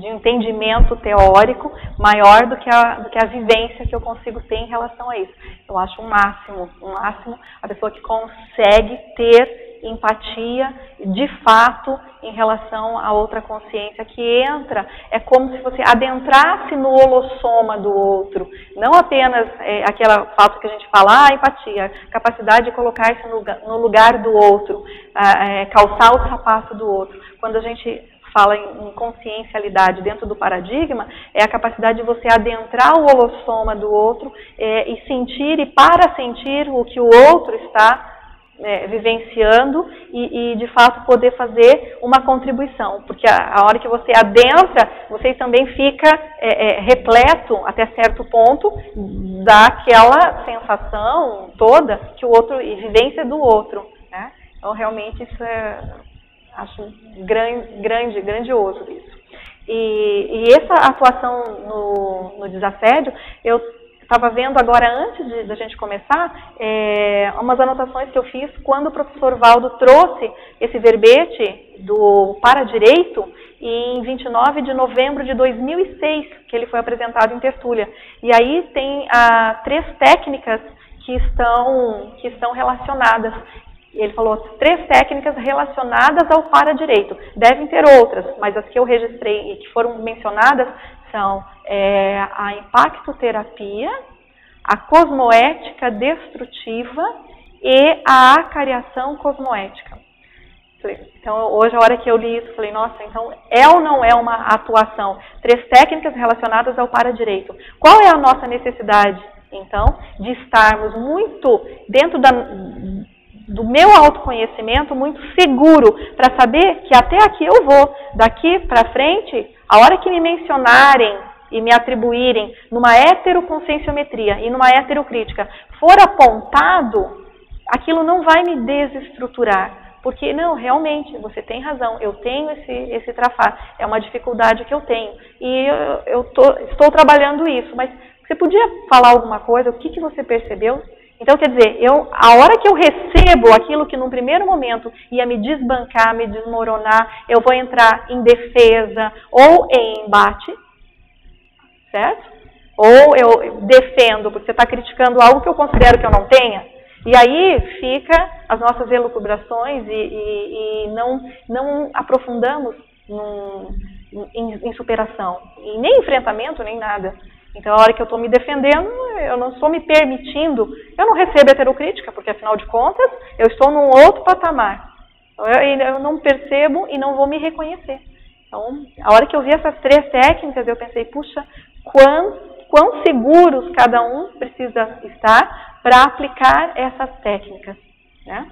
de entendimento teórico maior do que a vivência que eu consigo ter em relação a isso. Eu acho um máximo a pessoa que consegue ter empatia, de fato, em relação a outra consciência que entra, é como se você adentrasse no holossoma do outro, não apenas aquela fato que a gente fala, empatia, capacidade de colocar-se no lugar do outro, calçar o sapato do outro. Quando a gente fala em consciencialidade dentro do paradigma, é a capacidade de você adentrar o holossoma do outro e sentir e para sentir o que o outro está vivenciando e de fato poder fazer uma contribuição, porque a hora que você adentra, você também fica repleto até certo ponto daquela sensação toda que o outro, e vivência do outro, né? Então realmente isso acho grandioso isso. E essa atuação no desassédio, eu estava vendo agora, antes da gente começar, umas anotações que eu fiz quando o professor Valdo trouxe esse verbete do Para-Direito em 29 de novembro de 2006, que ele foi apresentado em tertúlia. E aí tem 3 técnicas que estão relacionadas. Ele falou 3 técnicas relacionadas ao para-direito. Devem ter outras, mas as que eu registrei e que foram mencionadas são a impactoterapia, a cosmoética destrutiva e a acariação cosmoética. Então, hoje, a hora que eu li isso, falei, nossa, então é ou não é uma atuação? 3 técnicas relacionadas ao para-direito. Qual é a nossa necessidade, então, de estarmos muito dentro do meu autoconhecimento, muito seguro, para saber que até aqui eu vou, daqui para frente, a hora que me mencionarem e me atribuírem numa heteroconscienciometria e numa heterocrítica for apontado, aquilo não vai me desestruturar. Porque, não, realmente, você tem razão, eu tenho esse trafar, é uma dificuldade que eu tenho. E eu estou trabalhando isso, mas você podia falar alguma coisa? O que você percebeu? Então, quer dizer, a hora que eu recebo aquilo que num primeiro momento ia me desbancar, me desmoronar, eu vou entrar em defesa ou em embate, certo? Ou eu defendo, porque você está criticando algo que eu considero que eu não tenha. E aí fica as nossas elucubrações e não aprofundamos em superação, e nem enfrentamento, nem nada. Então, a hora que eu estou me defendendo, eu não estou me permitindo, eu não recebo heterocrítica, porque afinal de contas, eu estou num outro patamar. Eu não percebo e não vou me reconhecer. Então, a hora que eu vi essas 3 técnicas, eu pensei, puxa, quão seguros cada um precisa estar para aplicar essas técnicas, né?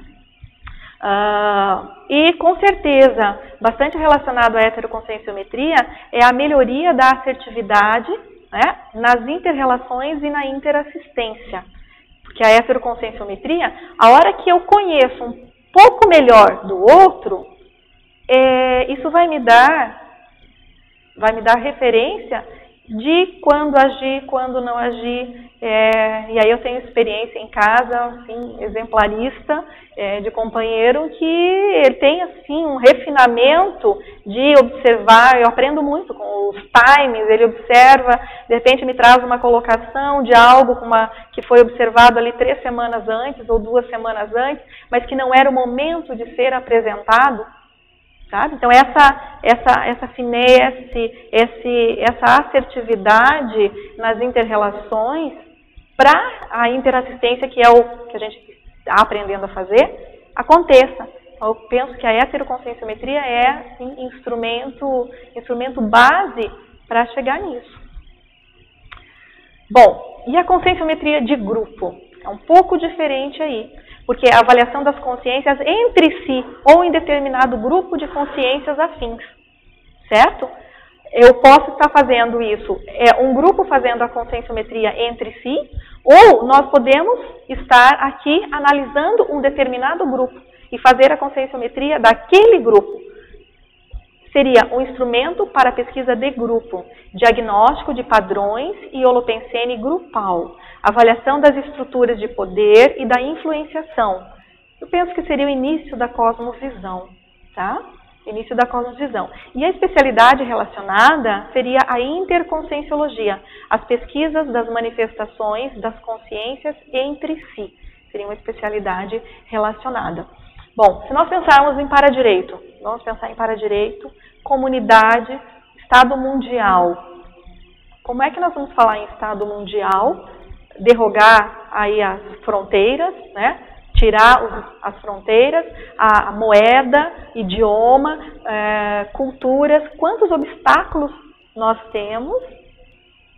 E com certeza, bastante relacionado à heteroconscienciometria, é a melhoria da assertividade, né, nas inter-relações e na interassistência. Porque a heteroconscienciometria, a hora que eu conheço um pouco melhor do outro, isso vai me dar referência de quando agir, quando não agir. E aí eu tenho experiência em casa, assim, exemplarista, de companheiro, que ele tem assim, um refinamento de observar. Eu aprendo muito com os times, ele observa, de repente me traz uma colocação de algo que foi observado ali 3 semanas antes ou 2 semanas antes, mas que não era o momento de ser apresentado. Sabe? Então, essa finesse, essa assertividade nas inter-relações para a interassistência, que é o que a gente está aprendendo a fazer, aconteça. Eu penso que a heteroconscienciometria é instrumento base para chegar nisso. Bom, e a conscienciometria de grupo? É um pouco diferente aí, porque a avaliação das consciências entre si ou em determinado grupo de consciências afins, certo? Eu posso estar fazendo isso, um grupo fazendo a conscienciometria entre si, ou nós podemos estar aqui analisando um determinado grupo e fazer a conscienciometria daquele grupo. Seria um instrumento para pesquisa de grupo, diagnóstico de padrões e holopensene grupal, avaliação das estruturas de poder e da influenciação. Eu penso que seria o início da cosmovisão, tá? Início da cosmovisão. E a especialidade relacionada seria a interconscienciologia, as pesquisas das manifestações das consciências entre si. Seria uma especialidade relacionada. Bom, se nós pensarmos em paradireito, vamos pensar em paradireito, comunidade, Estado mundial. Como é que nós vamos falar em Estado mundial? Derrogar aí as fronteiras, né? Tirar as fronteiras, a moeda, idioma, culturas. Quantos obstáculos nós temos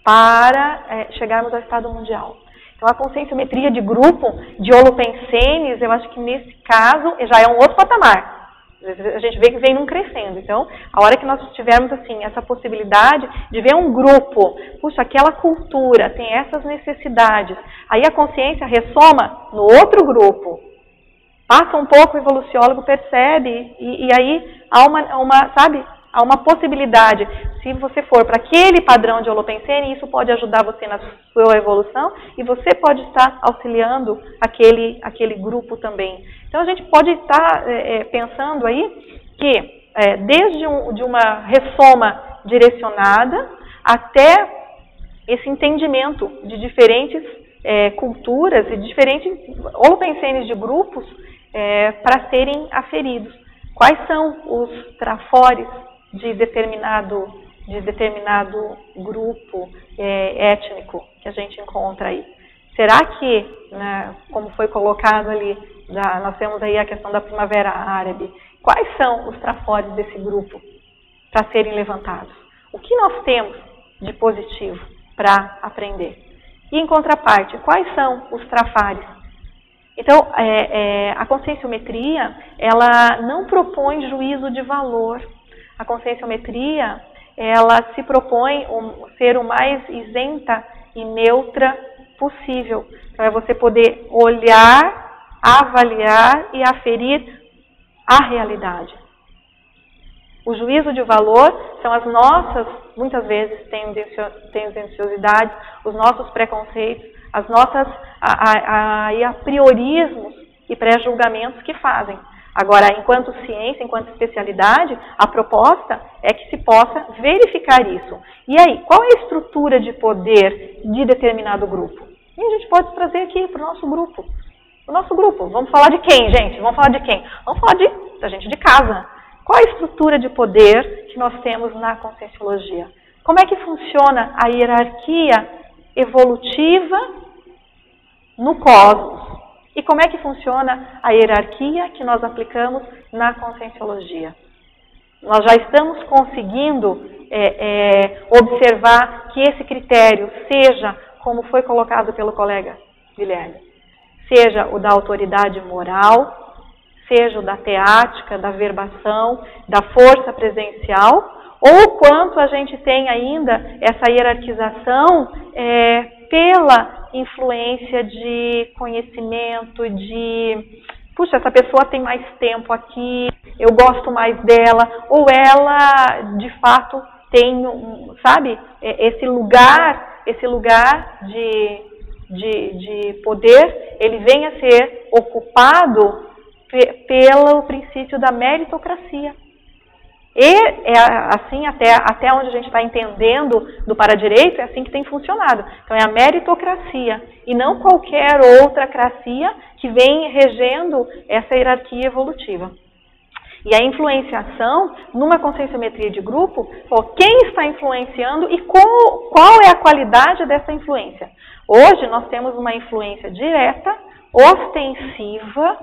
para chegarmos ao Estado mundial? Então, a conscienciometria de grupo, de holopensenes, eu acho que nesse caso já é um outro patamar. A gente vê que vem num crescendo. Então, a hora que nós tivermos assim, essa possibilidade de ver um grupo, puxa, aquela cultura tem essas necessidades, aí a consciência ressoma no outro grupo. Passa um pouco, o evoluciólogo percebe, e aí há há uma possibilidade. Se você for para aquele padrão de holopensene, isso pode ajudar você na sua evolução e você pode estar auxiliando aquele grupo também. Então a gente pode estar pensando aí que desde de uma ressoma direcionada até esse entendimento de diferentes culturas e diferentes holopensenes de grupos para serem aferidos. Quais são os trafores de determinado grupo étnico que a gente encontra aí? Será que, né, como foi colocado ali, nós temos aí a questão da Primavera Árabe, quais são os trafores desse grupo para serem levantados? O que nós temos de positivo para aprender? E em contraparte, quais são os trafares? Então, a conscienciometria, ela não propõe juízo de valor. A conscienciometria, ela se propõe ser o mais isenta e neutra possível. Então, é você poder olhar, avaliar e aferir a realidade. O juízo de valor são as nossas, muitas vezes, tendenciosidades, os nossos preconceitos, as nossas apriorismos e pré-julgamentos que fazem. Agora, enquanto ciência, enquanto especialidade, a proposta é que se possa verificar isso. E aí, qual é a estrutura de poder de determinado grupo? E a gente pode trazer aqui para o nosso grupo. O nosso grupo. Vamos falar de quem, gente? Vamos falar de quem? Vamos falar da gente de casa. Qual é a estrutura de poder que nós temos na conscienciologia? Como é que funciona a hierarquia evolutiva no cosmos? E como é que funciona a hierarquia que nós aplicamos na conscienciologia? Nós já estamos conseguindo observar que esse critério seja, como foi colocado pelo colega Guilherme, seja o da autoridade moral, seja o da teática, da verbação, da força presencial, ou quanto a gente tem ainda essa hierarquização pela influência de conhecimento, puxa, essa pessoa tem mais tempo aqui, eu gosto mais dela, ou ela, de fato, tem, sabe, esse lugar de poder, ele vem a ser ocupado pelo princípio da meritocracia. E assim, até onde a gente está entendendo do paradireito, é assim que tem funcionado. Então é a meritocracia e não qualquer outra cracia que vem regendo essa hierarquia evolutiva. E a influenciação, numa conscienciometria de grupo, quem está influenciando e qual é a qualidade dessa influência? Hoje nós temos uma influência direta ostensiva,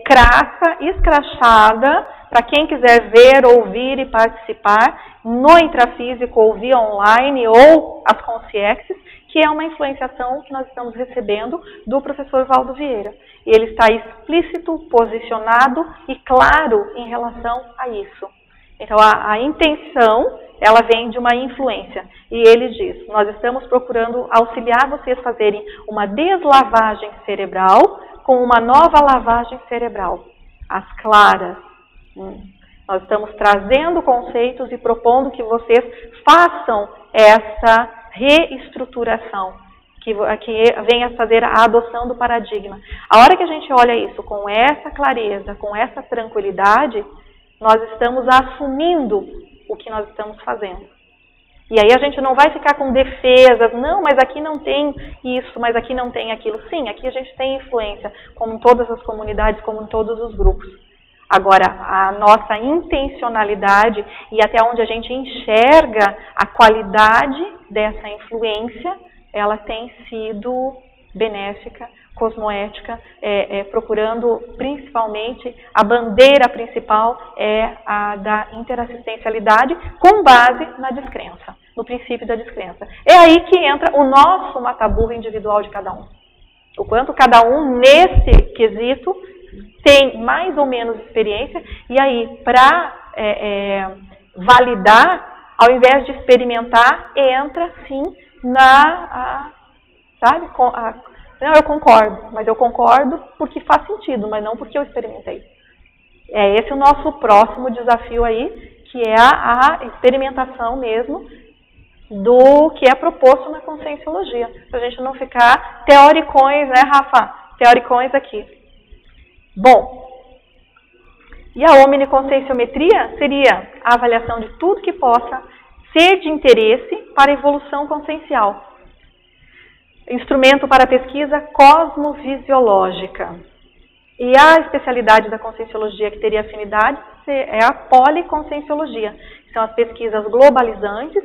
crassa, escrachada, para quem quiser ver, ouvir e participar no intrafísico ou via online ou as consciências, que é uma influenciação que nós estamos recebendo do professor Valdo Vieira. E ele está explícito, posicionado e claro em relação a isso. Então, a intenção, ela vem de uma influência. E ele diz, nós estamos procurando auxiliar vocês a fazerem uma deslavagem cerebral com uma nova lavagem cerebral. As claras. Nós estamos trazendo conceitos e propondo que vocês façam essa reestruturação, que venha fazer a adoção do paradigma. A hora que a gente olha isso com essa clareza, com essa tranquilidade, nós estamos assumindo o que nós estamos fazendo. E aí a gente não vai ficar com defesas, não, mas aqui não tem isso, mas aqui não tem aquilo. Sim, aqui a gente tem influência, como em todas as comunidades, como em todos os grupos. Agora, a nossa intencionalidade e até onde a gente enxerga a qualidade dessa influência, ela tem sido benéfica, cosmoética, procurando principalmente, a bandeira principal é a da interassistencialidade com base na descrença, no princípio da descrença. É aí que entra o nosso mata-burro individual de cada um. O quanto cada um, nesse quesito, tem mais ou menos experiência, e aí, para validar, ao invés de experimentar, entra sim sabe? Não, eu concordo, mas eu concordo porque faz sentido, mas não porque eu experimentei. É esse o nosso próximo desafio aí, que é a experimentação mesmo do que é proposto na conscienciologia. Para a gente não ficar teoricões, né, Rafa? Teoricões aqui. Bom, e a omniconscienciometria seria a avaliação de tudo que possa ser de interesse para a evolução consciencial. Instrumento para pesquisa cosmovisiológica. E a especialidade da conscienciologia que teria afinidade é a policonscienciologia. São as pesquisas globalizantes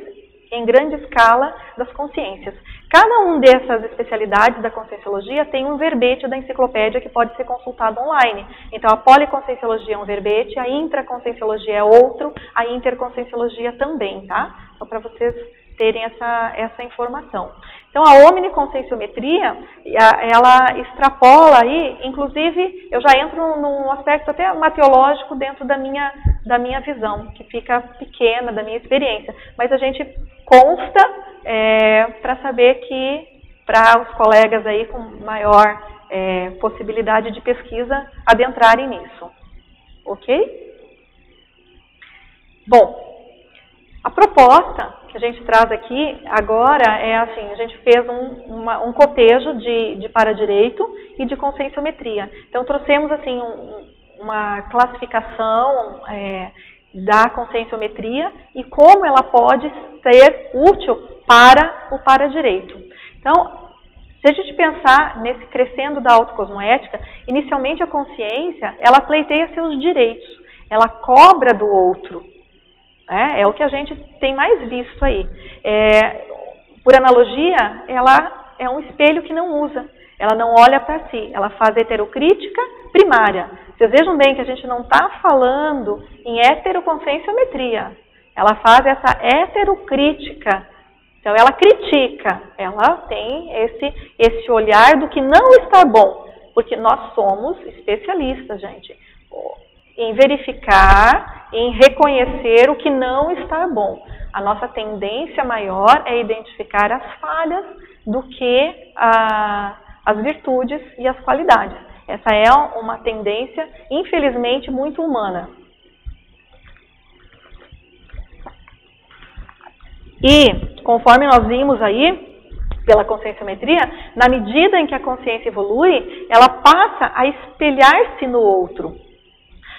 em grande escala das consciências. Cada uma dessas especialidades da conscienciologia tem um verbete da enciclopédia que pode ser consultado online. Então, a policonscienciologia é um verbete, a intraconscienciologia é outro, a interconscienciologia também, tá? Só para vocês terem essa informação. Então, a omniconscienciometria, ela extrapola aí, inclusive, eu já entro num aspecto até mateológico dentro da minha visão, que fica pequena, da minha experiência. Mas a gente consta para saber que, para os colegas aí com maior possibilidade de pesquisa, adentrarem nisso. Ok? Bom, a proposta que a gente traz aqui agora é assim, a gente fez um cotejo de paradireito e de conscienciometria. Então, trouxemos assim uma classificação da conscienciometria e como ela pode ser útil para o paradireito. Então, se a gente pensar nesse crescendo da autocosmoética, inicialmente a consciência, ela pleiteia seus direitos, ela cobra do outro. É o que a gente tem mais visto aí. Por analogia, ela é um espelho que não usa. Ela não olha para si. Ela faz heterocrítica primária. Vocês vejam bem que a gente não está falando em heteroconscienciometria. Ela faz essa heterocrítica. Então, ela critica. Ela tem esse olhar do que não está bom. Porque nós somos especialistas, gente, em verificar, em reconhecer o que não está bom. A nossa tendência maior é identificar as falhas do que as virtudes e as qualidades. Essa é uma tendência, infelizmente, muito humana. E, conforme nós vimos aí, pela conscienciometria, na medida em que a consciência evolui, ela passa a espelhar-se no outro.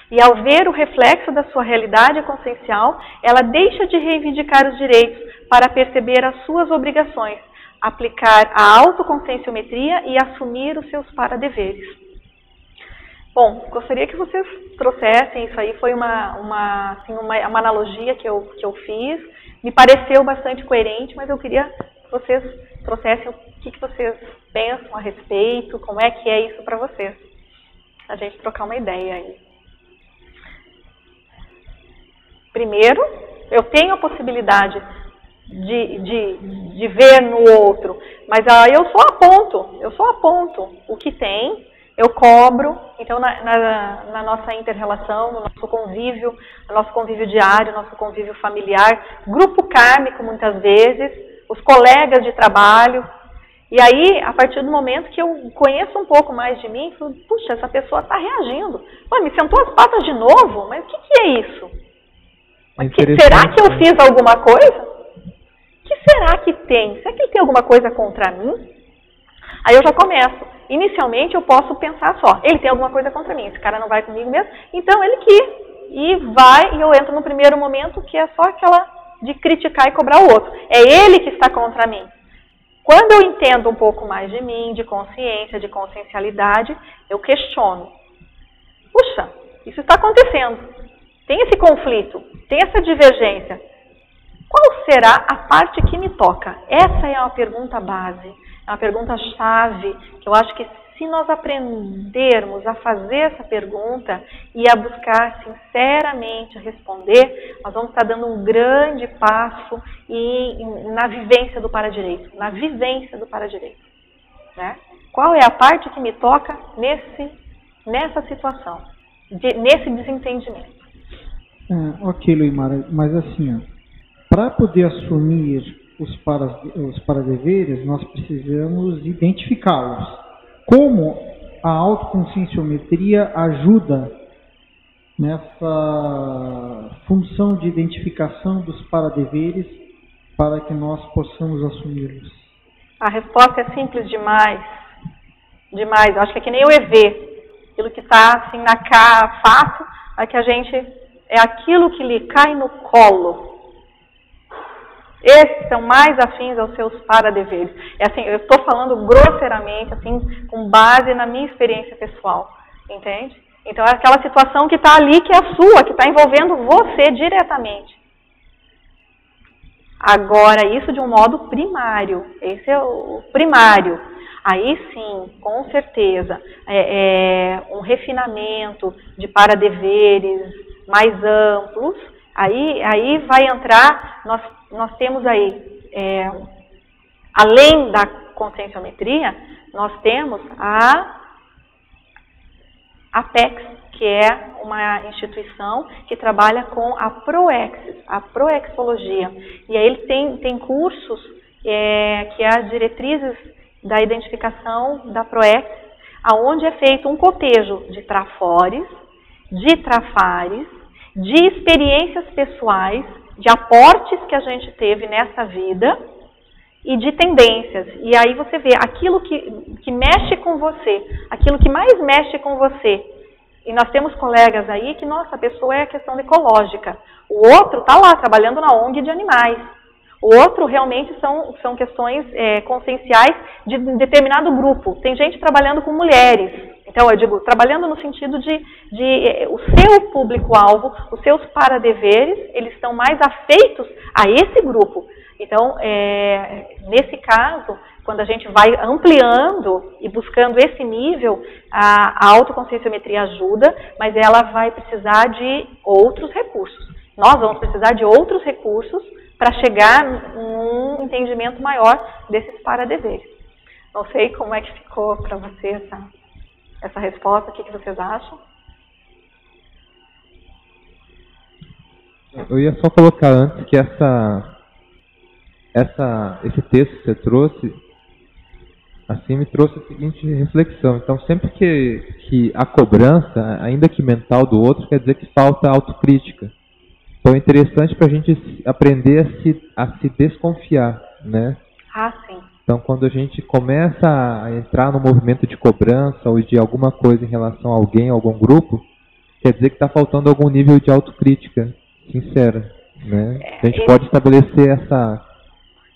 E ao ver o reflexo da sua realidade consciencial, ela deixa de reivindicar os direitos para perceber as suas obrigações, aplicar a autoconscienciometria e assumir os seus paradeveres. Bom, gostaria que vocês trouxessem, isso aí foi uma analogia que eu fiz, me pareceu bastante coerente, mas eu queria vocês trouxessem o que vocês pensam a respeito, como é que é isso para vocês. A gente trocar uma ideia aí. Primeiro, eu tenho a possibilidade de ver no outro, mas eu só aponto o que tem, eu cobro. Então na nossa inter-relação, no nosso convívio diário, nosso convívio familiar, grupo kármico muitas vezes, os colegas de trabalho, e aí a partir do momento que eu conheço um pouco mais de mim, eu falo, puxa, essa pessoa está reagindo, me sentou as patas de novo, mas o que é isso? Será que eu fiz alguma coisa? O que será que tem? Será que ele tem alguma coisa contra mim? Aí eu já começo. Inicialmente eu posso pensar só, ele tem alguma coisa contra mim, esse cara não vai comigo mesmo, então ele que e vai, e eu entro no primeiro momento que é só aquela de criticar e cobrar o outro. É ele que está contra mim. Quando eu entendo um pouco mais de mim, de consciência, de consciencialidade, eu questiono. Puxa, isso está acontecendo. Tem esse conflito, tem essa divergência. Qual será a parte que me toca? Essa é uma pergunta base, é uma pergunta chave, que eu acho que se nós aprendermos a fazer essa pergunta e a buscar sinceramente responder, nós vamos estar dando um grande passo na vivência do paradireito, né? Qual é a parte que me toca nessa situação, nesse desentendimento? Ok, Luimara, mas assim, para poder assumir os paradeveres, nós precisamos identificá-los. Como a autoconscienciometria ajuda nessa função de identificação dos paradeveres para que nós possamos assumi-los? A resposta é simples demais. Demais. Eu acho que é que nem o EV. Aquilo que está assim na cara, fácil, é que a gente... é aquilo que lhe cai no colo. Esses são mais afins aos seus paradeveres. É assim, eu estou falando grosseiramente, assim, com base na minha experiência pessoal, entende? Então é aquela situação que está ali, que é a sua, que está envolvendo você diretamente. Agora, isso de um modo primário, esse é o primário. Aí sim, com certeza, um refinamento de paradeveres mais amplos. Aí vai entrar, nós temos aí, além da conscienciometria, nós temos a APEX, que é uma instituição que trabalha com a Proexis, a Proexologia. E aí ele tem cursos que é as diretrizes da identificação da Proexis, aonde é feito um cotejo de trafores, de trafares, de experiências pessoais, de aportes que a gente teve nessa vida e de tendências. E aí você vê aquilo que mexe com você, aquilo que mais mexe com você. E nós temos colegas aí que, nossa, a pessoa é a questão ecológica. O outro está lá trabalhando na ONG de animais. O outro realmente são questões conscienciais de determinado grupo. Tem gente trabalhando com mulheres. Então, eu digo, trabalhando no sentido de o seu público-alvo, os seus paradeveres, eles estão mais afeitos a esse grupo. Então, nesse caso, quando a gente vai ampliando e buscando esse nível, a autoconscienciometria ajuda, mas ela vai precisar de outros recursos. Nós vamos precisar de outros recursos para chegar num entendimento maior desses paradeveres. Não sei como é que ficou para você essa resposta, o que vocês acham? Eu ia só colocar antes que esse texto que você trouxe, assim, me trouxe a seguinte reflexão. Então, sempre que a cobrança, ainda que mental do outro, quer dizer que falta autocrítica. Então é interessante para a gente aprender a se desconfiar, né? Ah, sim. Então quando a gente começa a entrar no movimento de cobrança ou de alguma coisa em relação a alguém, a algum grupo, quer dizer que está faltando algum nível de autocrítica sincera, né? A gente pode estabelecer essa...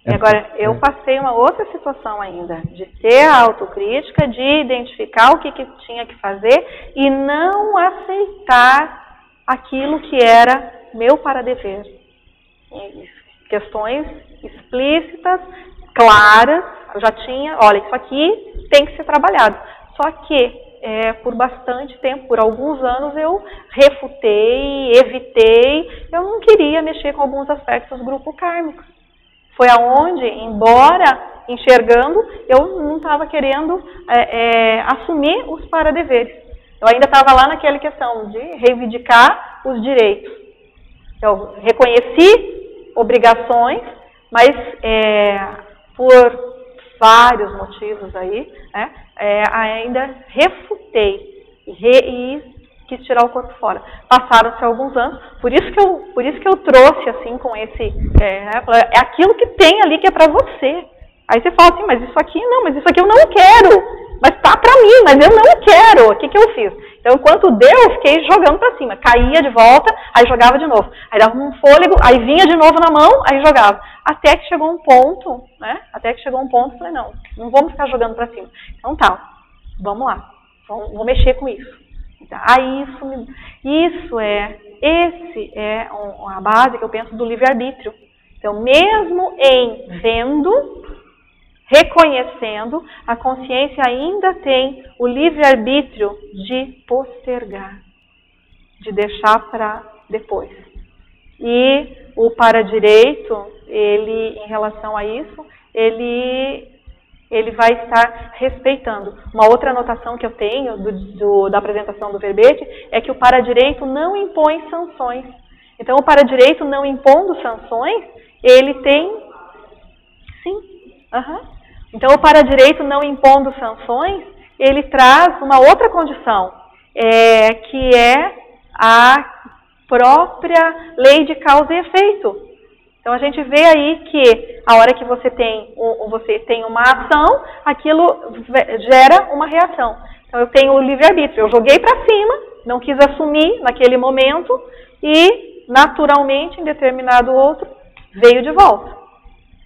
Agora, eu passei uma outra situação ainda, de ter a autocrítica, de identificar o que tinha que fazer e não aceitar aquilo que era meu paradever. Questões explícitas, claras, eu já tinha, olha, isso aqui tem que ser trabalhado. Só que, por bastante tempo, por alguns anos, eu refutei, evitei, eu não queria mexer com alguns aspectos do grupo kármico. Foi aonde, embora enxergando, eu não estava querendo assumir os paradeveres. Eu ainda estava lá naquela questão de reivindicar os direitos. Eu reconheci obrigações, mas por vários motivos aí, né, ainda refutei e quis tirar o corpo fora. Passaram-se alguns anos, por isso que eu trouxe assim com esse, é aquilo que tem ali que é para você. Aí você fala assim, mas isso aqui eu não quero. Mas tá pra mim, mas eu não quero. O que eu fiz? Então, enquanto deu, eu fiquei jogando pra cima. Caía de volta, aí jogava de novo. Aí dava um fôlego, aí vinha de novo na mão, aí jogava. Até que chegou um ponto, né? Eu falei, não vamos ficar jogando pra cima. Então tá, vamos lá. Vou mexer com isso. Então, aí esse é a base que eu penso do livre-arbítrio. Então, mesmo em vendo, reconhecendo, a consciência ainda tem o livre-arbítrio de postergar, de deixar para depois. E o para-direito, ele, em relação a isso, ele vai estar respeitando. Uma outra anotação que eu tenho da apresentação do verbete é que o para-direito não impõe sanções. Então, o para-direito não impondo sanções, ele tem... Sim. Então, o para-direito não impondo sanções, ele traz uma outra condição, que é a própria lei de causa e efeito. Então, a gente vê aí que a hora que você tem uma ação, aquilo gera uma reação. Então, eu tenho o livre-arbítrio. Eu joguei para cima, não quis assumir naquele momento e, naturalmente, em determinado outro, veio de volta.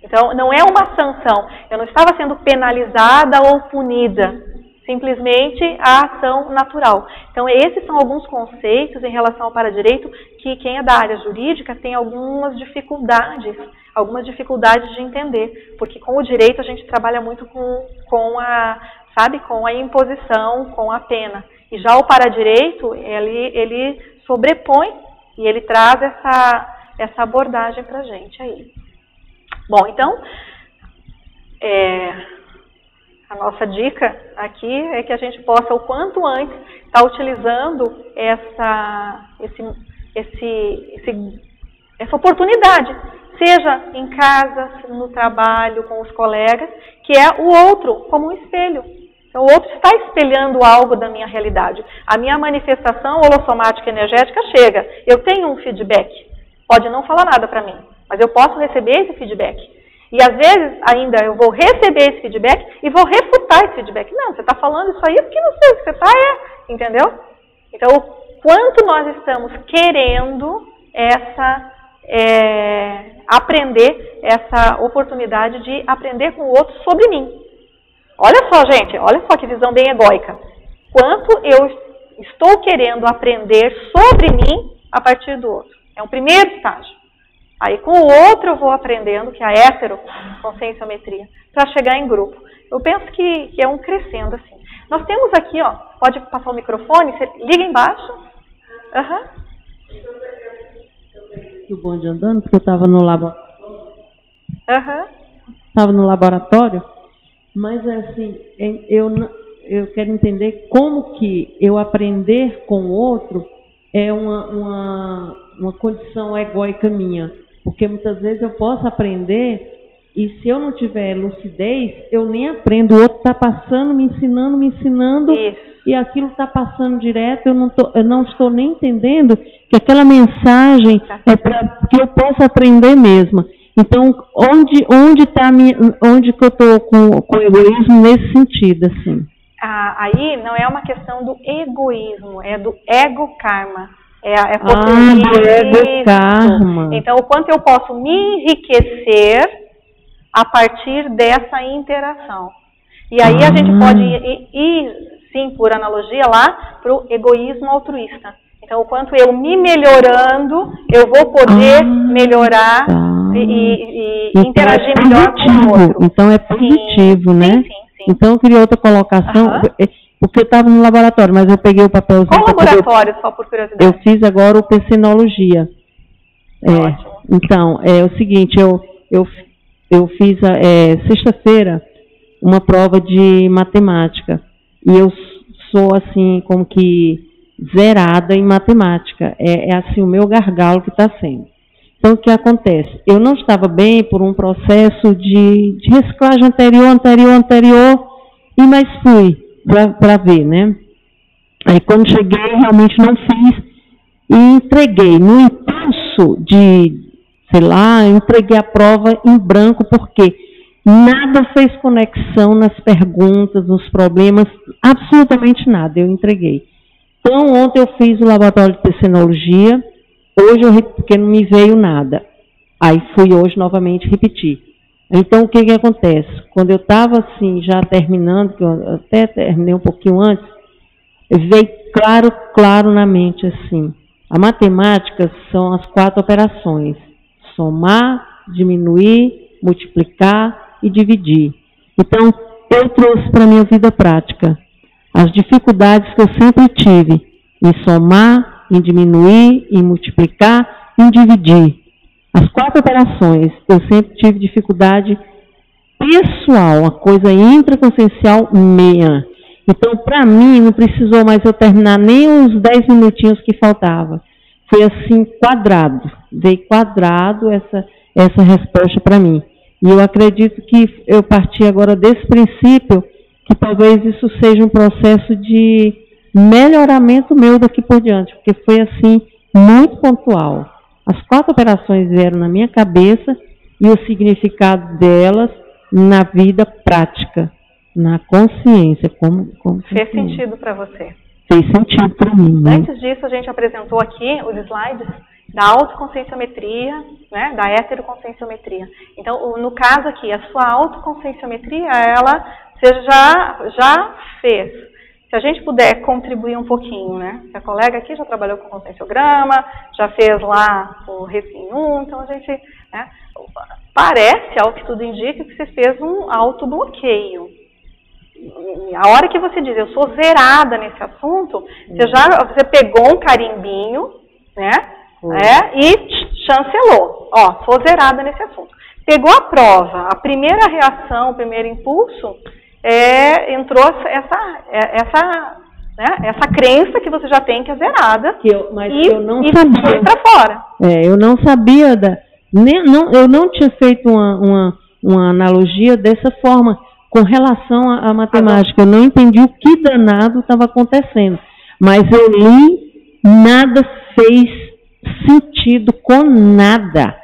Então, não é uma sanção. Eu não estava sendo penalizada ou punida. Simplesmente a ação natural. Então, esses são alguns conceitos em relação ao para-direito que quem é da área jurídica tem algumas dificuldades de entender. Porque com o direito a gente trabalha muito com a imposição, com a pena. E já o para-direito, ele sobrepõe e ele traz essa abordagem para a gente aí. Bom, então, a nossa dica aqui é que a gente possa, o quanto antes, estar utilizando essa oportunidade, seja em casa, no trabalho, com os colegas, que é o outro como um espelho. Então, o outro está espelhando algo da minha realidade. A minha manifestação holossomática energética chega. Eu tenho um feedback. Pode não falar nada para mim, mas eu posso receber esse feedback. E às vezes ainda eu vou receber esse feedback e vou refutar esse feedback. Não, você está falando isso aí porque não sei o que você está, entendeu? Então, o quanto nós estamos querendo aprender essa oportunidade de aprender com o outro sobre mim. Olha só, gente, olha só que visão bem egóica. Quanto eu estou querendo aprender sobre mim a partir do outro. É um primeiro estágio. Aí com o outro eu vou aprendendo, que é a heteroconscienciometria, para chegar em grupo. Eu penso que é um crescendo assim. Nós temos aqui, ó, pode passar o microfone, você liga embaixo. O bonde andando, porque eu estava no laboratório. Estava no laboratório, mas assim, eu quero entender como que eu aprender com o outro é uma condição egóica minha. Porque muitas vezes eu posso aprender e se eu não tiver lucidez, eu nem aprendo. O outro está passando, me ensinando Isso. E aquilo está passando direto, eu não estou nem entendendo que aquela mensagem é para que eu possa aprender mesmo. Então, onde que eu estou com o egoísmo nesse sentido, assim? Aí não é uma questão do egoísmo, é do ego-karma. Do ego-karma. Então, o quanto eu posso me enriquecer a partir dessa interação. E aí a gente pode ir, sim, por analogia lá, para o egoísmo altruísta. Então, o quanto eu me melhorando, eu vou poder melhorar e então interagir melhor com o outro. Então é positivo, né? Sim. Então eu queria outra colocação, porque eu estava no laboratório, mas eu peguei o papelzinho. Qual laboratório, só por curiosidade? Eu fiz agora o Pecenologia. Ótimo. Então, é o seguinte, eu fiz sexta-feira uma prova de matemática. E eu sou, assim, como que zerada em matemática. É assim, o meu gargalo que está sendo. Então, o que acontece? Eu não estava bem por um processo de reciclagem anterior, mas fui para ver, né? Aí, quando cheguei, realmente não fiz e entreguei. No impulso entreguei a prova em branco, porque nada fez conexão nas perguntas, nos problemas, absolutamente nada, eu entreguei. Então, ontem eu fiz o laboratório de Pecenologia, hoje porque não me veio nada. Aí fui hoje novamente repetir. Então, o que acontece? Quando eu estava assim, já terminando, que eu até terminei um pouquinho antes, veio claro na mente assim. A matemática são as 4 operações: somar, diminuir, multiplicar e dividir. Então, eu trouxe para a minha vida prática as dificuldades que eu sempre tive em somar, em diminuir, em multiplicar, em dividir. As 4 operações, eu sempre tive dificuldade pessoal, uma coisa intraconsciencial minha. Então, para mim, não precisou mais eu terminar nem os 10 minutinhos que faltava. Foi assim, quadrado. Veio quadrado essa resposta para mim. E eu acredito que eu parti agora desse princípio, que talvez isso seja um processo de melhoramento meu daqui por diante, porque foi assim, muito pontual. As 4 operações vieram na minha cabeça e o significado delas na vida prática, na consciência. Fez sentido para você? Fez sentido para mim. Né? Antes disso, a gente apresentou aqui os slides da autoconscienciometria, né, da heteroconscienciometria. Então, no caso aqui, a sua autoconscienciometria, você já fez. Se a gente puder contribuir um pouquinho, né? A colega aqui já trabalhou com conscienciograma, já fez lá o Refin 1, então a gente, né, parece, ao que tudo indica, que você fez um autobloqueio. A hora que você diz, eu sou zerada nesse assunto, você pegou um carimbinho, né? E chancelou. Ó, sou zerada nesse assunto. Pegou a prova, a primeira reação, o primeiro impulso, entrou essa crença que você já tem que é zerada. Eu não sabia. Foi para fora. Eu não sabia eu não tinha feito uma analogia dessa forma com relação à matemática. Eu não entendi o que danado estava acontecendo. Mas eu li, nada fez sentido com nada.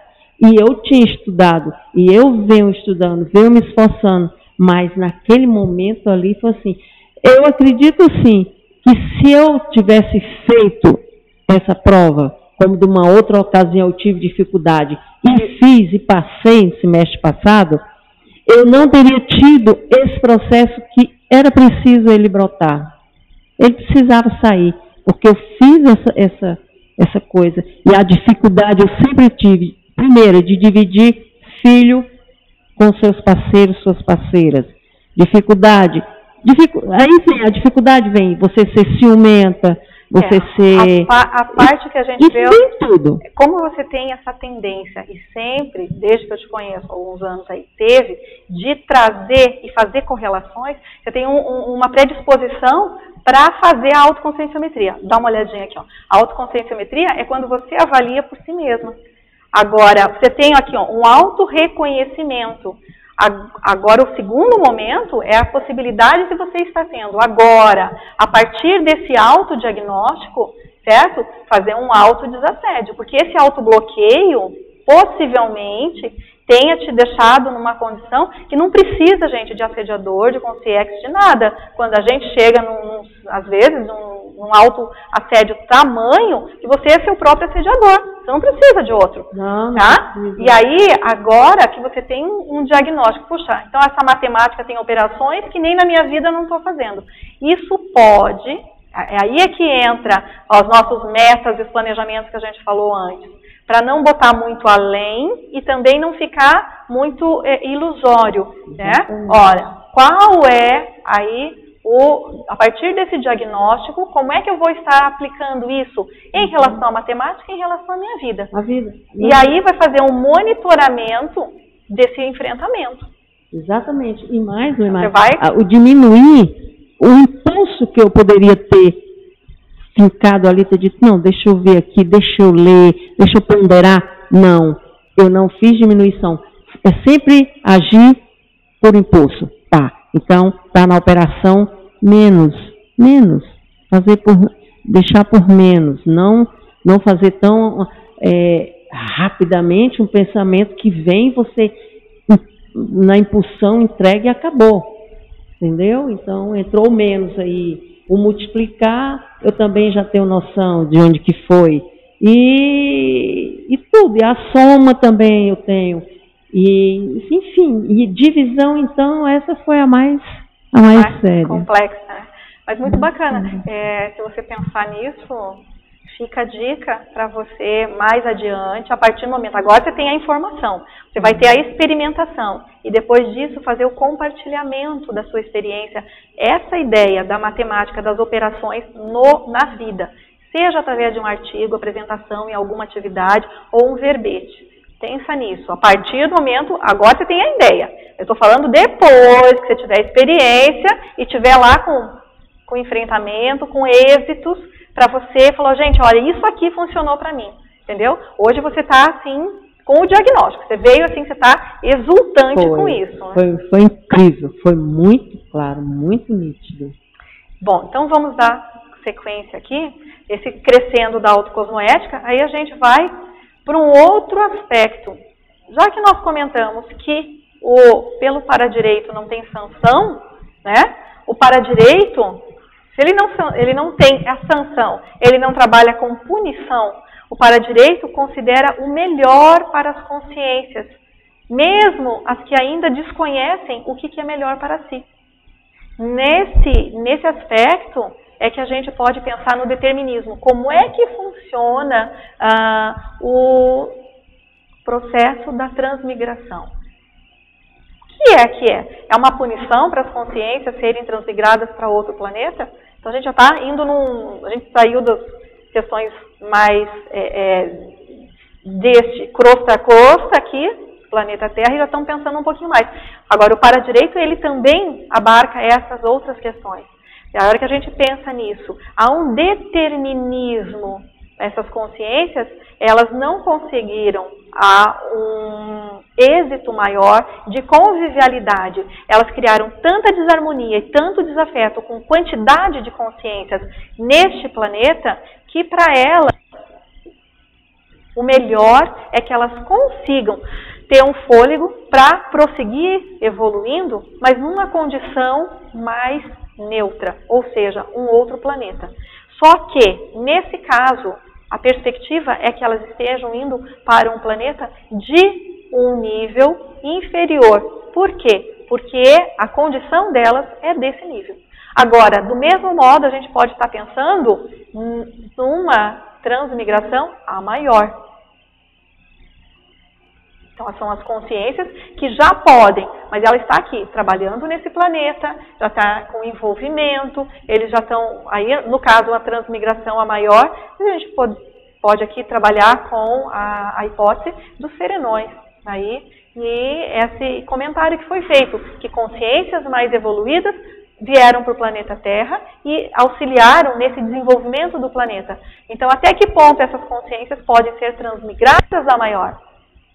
E eu tinha estudado, e eu venho estudando, venho me esforçando, mas naquele momento ali foi assim. Eu acredito sim, que se eu tivesse feito essa prova, como de uma outra ocasião eu tive dificuldade, e fiz e passei no semestre passado, eu não teria tido esse processo que era preciso ele brotar. Ele precisava sair, porque eu fiz essa coisa. E a dificuldade eu sempre tive, primeiro, de dividir filho com seus parceiros, suas parceiras. A dificuldade vem, você ser ciumenta, você ser... A parte que a gente vê... tudo. Como você tem essa tendência, e sempre, desde que eu te conheço há alguns anos aí, teve, de trazer e fazer correlações, você tem uma predisposição para fazer a autoconscienciometria. Dá uma olhadinha aqui, ó. A autoconscienciometria é quando você avalia por si mesma. Agora, você tem aqui, ó, um autorreconhecimento. Agora, o segundo momento é a possibilidade que você está tendo agora, a partir desse autodiagnóstico, certo? Fazer um autodesassédio, porque esse autobloqueio, possivelmente, tenha te deixado numa condição que não precisa, gente, de assediador, de concierge, de nada. Quando a gente chega, às vezes, num autoassédio tamanho, que você é seu próprio assediador. Você não precisa de outro. Tá? E aí, agora que você tem um diagnóstico, puxa, então essa matemática tem operações que nem na minha vida eu não estou fazendo. Isso pode, aí é que entra os nossos metas e os planejamentos que a gente falou antes. para não botar muito além e também não ficar muito ilusório, né? Olha, qual é aí a partir desse diagnóstico, como é que eu vou estar aplicando isso em relação à matemática e em relação à minha vida? A vida. E aí vai fazer um monitoramento desse enfrentamento. Exatamente. E mais, Luimara, vai... o diminuir o impulso que eu poderia ter fincado ali, ter dito, não, deixa eu ver aqui, deixa eu ler, deixa eu ponderar. Não, eu não fiz diminuição. É sempre agir por impulso. Tá, então, tá na operação menos, deixar por menos, não fazer tão rapidamente um pensamento que vem, você na impulsão entrega e acabou, entendeu? Então entrou menos aí, o multiplicar eu também já tenho noção de onde que foi, e tudo, e a soma também eu tenho, e enfim, e divisão então essa foi a mais séria. Complexa, né? Mas muito bacana. Se você pensar nisso, fica a dica para você mais adiante, a partir do momento. Agora você tem a informação, você vai ter a experimentação e depois disso fazer o compartilhamento da sua experiência. Essa ideia da matemática, das operações na vida, seja através de um artigo, apresentação em alguma atividade ou um verbete. Pensa nisso. A partir do momento, agora você tem a ideia. Eu estou falando depois que você tiver experiência e tiver lá com enfrentamento, com êxitos, para você falar, gente, olha, isso aqui funcionou para mim, entendeu? Hoje você está, assim, com o diagnóstico. Você veio, assim, você está exultante com isso. Né? Foi incrível, foi muito claro, muito nítido. Bom, então vamos dar sequência aqui, esse crescendo da autocosmoética, aí a gente vai para um outro aspecto. Já que nós comentamos que pelo paradireito não tem sanção, né? O paradireito, se ele não tem a sanção, ele não trabalha com punição, o paradireito considera o melhor para as consciências, mesmo as que ainda desconhecem o que é melhor para si. Nesse aspecto é que a gente pode pensar no determinismo. Como é que funciona o processo da transmigração? O que é? É uma punição para as consciências serem transmigradas para outro planeta? Então a gente já está indo a gente saiu das questões mais deste crosta a crosta aqui, planeta Terra, e já estão pensando um pouquinho mais. Agora, o paradireito, ele também abarca essas outras questões. E a hora que a gente pensa nisso, há um determinismo. Essas consciências, elas não conseguiram um êxito maior de convivialidade. Elas criaram tanta desarmonia e tanto desafeto com quantidade de consciências neste planeta, que para elas o melhor é que elas consigam ter um fôlego para prosseguir evoluindo, mas numa condição mais neutra, ou seja, um outro planeta. Só que, nesse caso, a perspectiva é que elas estejam indo para um planeta de um nível inferior. Por quê? Porque a condição delas é desse nível. Agora, do mesmo modo, a gente pode estar pensando numa transmigração a maior. Então, são as consciências que já podem, mas ela está aqui, trabalhando nesse planeta, já está com envolvimento, eles já estão, aí no caso, a transmigração a maior, a gente pode aqui trabalhar com a hipótese dos serenões. Aí, e esse comentário que foi feito, que consciências mais evoluídas vieram para o planeta Terra e auxiliaram nesse desenvolvimento do planeta. Então, até que ponto essas consciências podem ser transmigradas a maior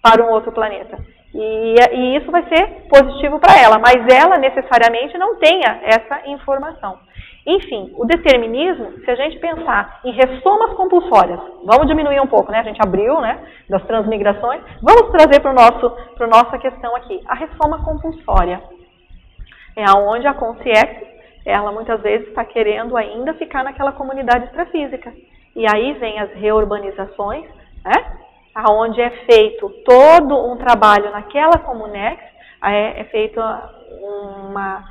para um outro planeta? E isso vai ser positivo para ela, mas ela necessariamente não tenha essa informação. Enfim, o determinismo, se a gente pensar em ressomas compulsórias, vamos diminuir um pouco, né? A gente abriu, né, das transmigrações, vamos trazer para nossa questão aqui. A ressoma compulsória é onde a consciência, ela muitas vezes está querendo ainda ficar naquela comunidade extrafísica. E aí vem as reurbanizações, né? Onde é feito todo um trabalho naquela comunex, é feita uma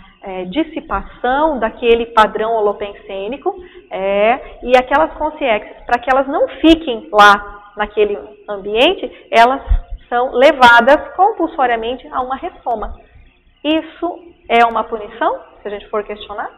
dissipação daquele padrão holopensênico, e aquelas consciências, para que elas não fiquem lá naquele ambiente, elas são levadas compulsoriamente a uma ressoma. Isso é uma punição, se a gente for questionar?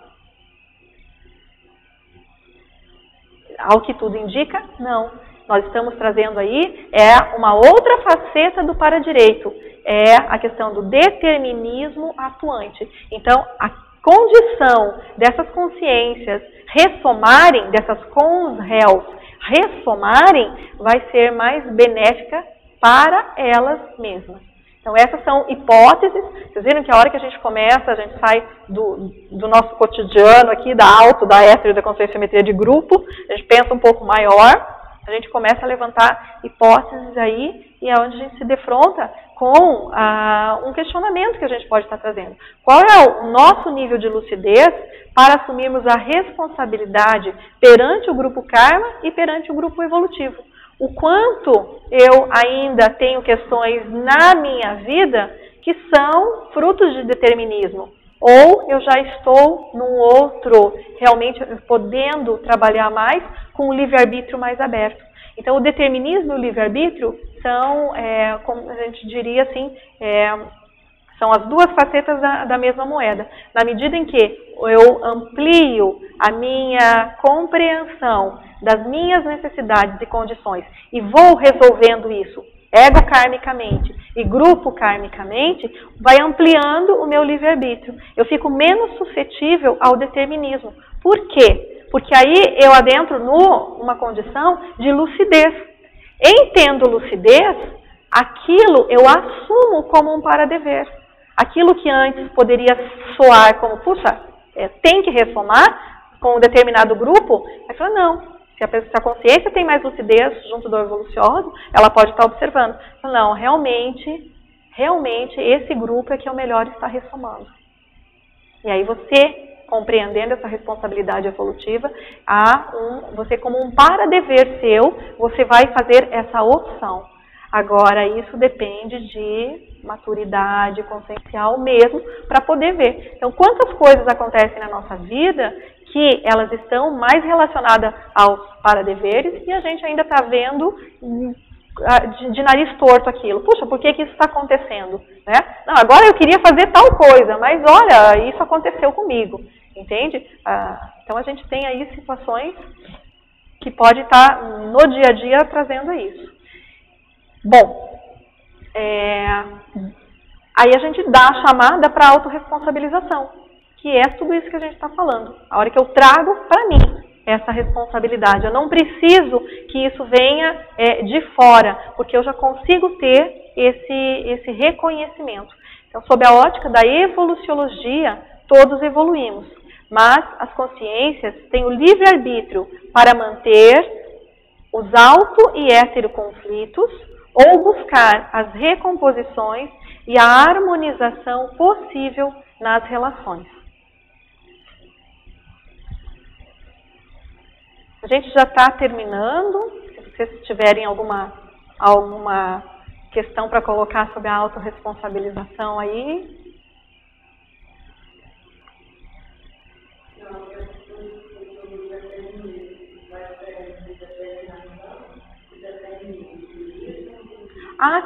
Ao que tudo indica, não. Nós estamos trazendo aí uma outra faceta do paradireito, é a questão do determinismo atuante. Então, a condição dessas consciências ressomarem, dessas cons-réus ressomarem, vai ser mais benéfica para elas mesmas. Então, essas são hipóteses. Vocês viram que a hora que a gente começa, a gente sai do nosso cotidiano aqui, da hétero e da conscienciometria de grupo, a gente pensa um pouco maior, a gente começa a levantar hipóteses aí, e é onde a gente se defronta com um questionamento que a gente pode estar trazendo. Qual é o nosso nível de lucidez para assumirmos a responsabilidade perante o grupo karma e perante o grupo evolutivo? O quanto eu ainda tenho questões na minha vida que são frutos de determinismo, ou eu já estou num outro, realmente podendo trabalhar mais com o livre-arbítrio mais aberto. Então, o determinismo e o livre-arbítrio são, como a gente diria assim, são as duas facetas da mesma moeda. Na medida em que eu amplio a minha compreensão das minhas necessidades e condições e vou resolvendo isso ego-karmicamente e grupo-karmicamente, vai ampliando o meu livre-arbítrio. Eu fico menos suscetível ao determinismo. Por quê? Porque aí eu adentro numa condição de lucidez. Em tendo lucidez, aquilo eu assumo como um para-dever. Aquilo que antes poderia soar como, puxa, tem que ressomar com um determinado grupo, aí fala, não. Se a consciência tem mais lucidez junto do evolucioso, ela pode estar observando. Não, realmente esse grupo é que é o melhor estar ressomando. E aí você, compreendendo essa responsabilidade evolutiva, você como um para-dever seu, você vai fazer essa opção. Agora, isso depende de maturidade consciencial mesmo, para poder ver. Então, quantas coisas acontecem na nossa vida que elas estão mais relacionadas aos para-deveres e a gente ainda está vendo de nariz torto aquilo. Puxa, por que isso está acontecendo? Né? Não, agora eu queria fazer tal coisa, mas olha, isso aconteceu comigo. Entende? Então, a gente tem aí situações que pode estar no dia a dia trazendo isso. Bom, aí a gente dá a chamada para a autorresponsabilização, que é tudo isso que a gente está falando. A hora que eu trago para mim essa responsabilidade. Eu não preciso que isso venha de fora, porque eu já consigo ter esse reconhecimento. Então, sob a ótica da evoluciologia, todos evoluímos. Mas as consciências têm o livre-arbítrio para manter os auto- e heteroconflitos ou buscar as recomposições e a harmonização possível nas relações. A gente já está terminando. Se vocês tiverem alguma questão para colocar sobre a autorresponsabilização aí.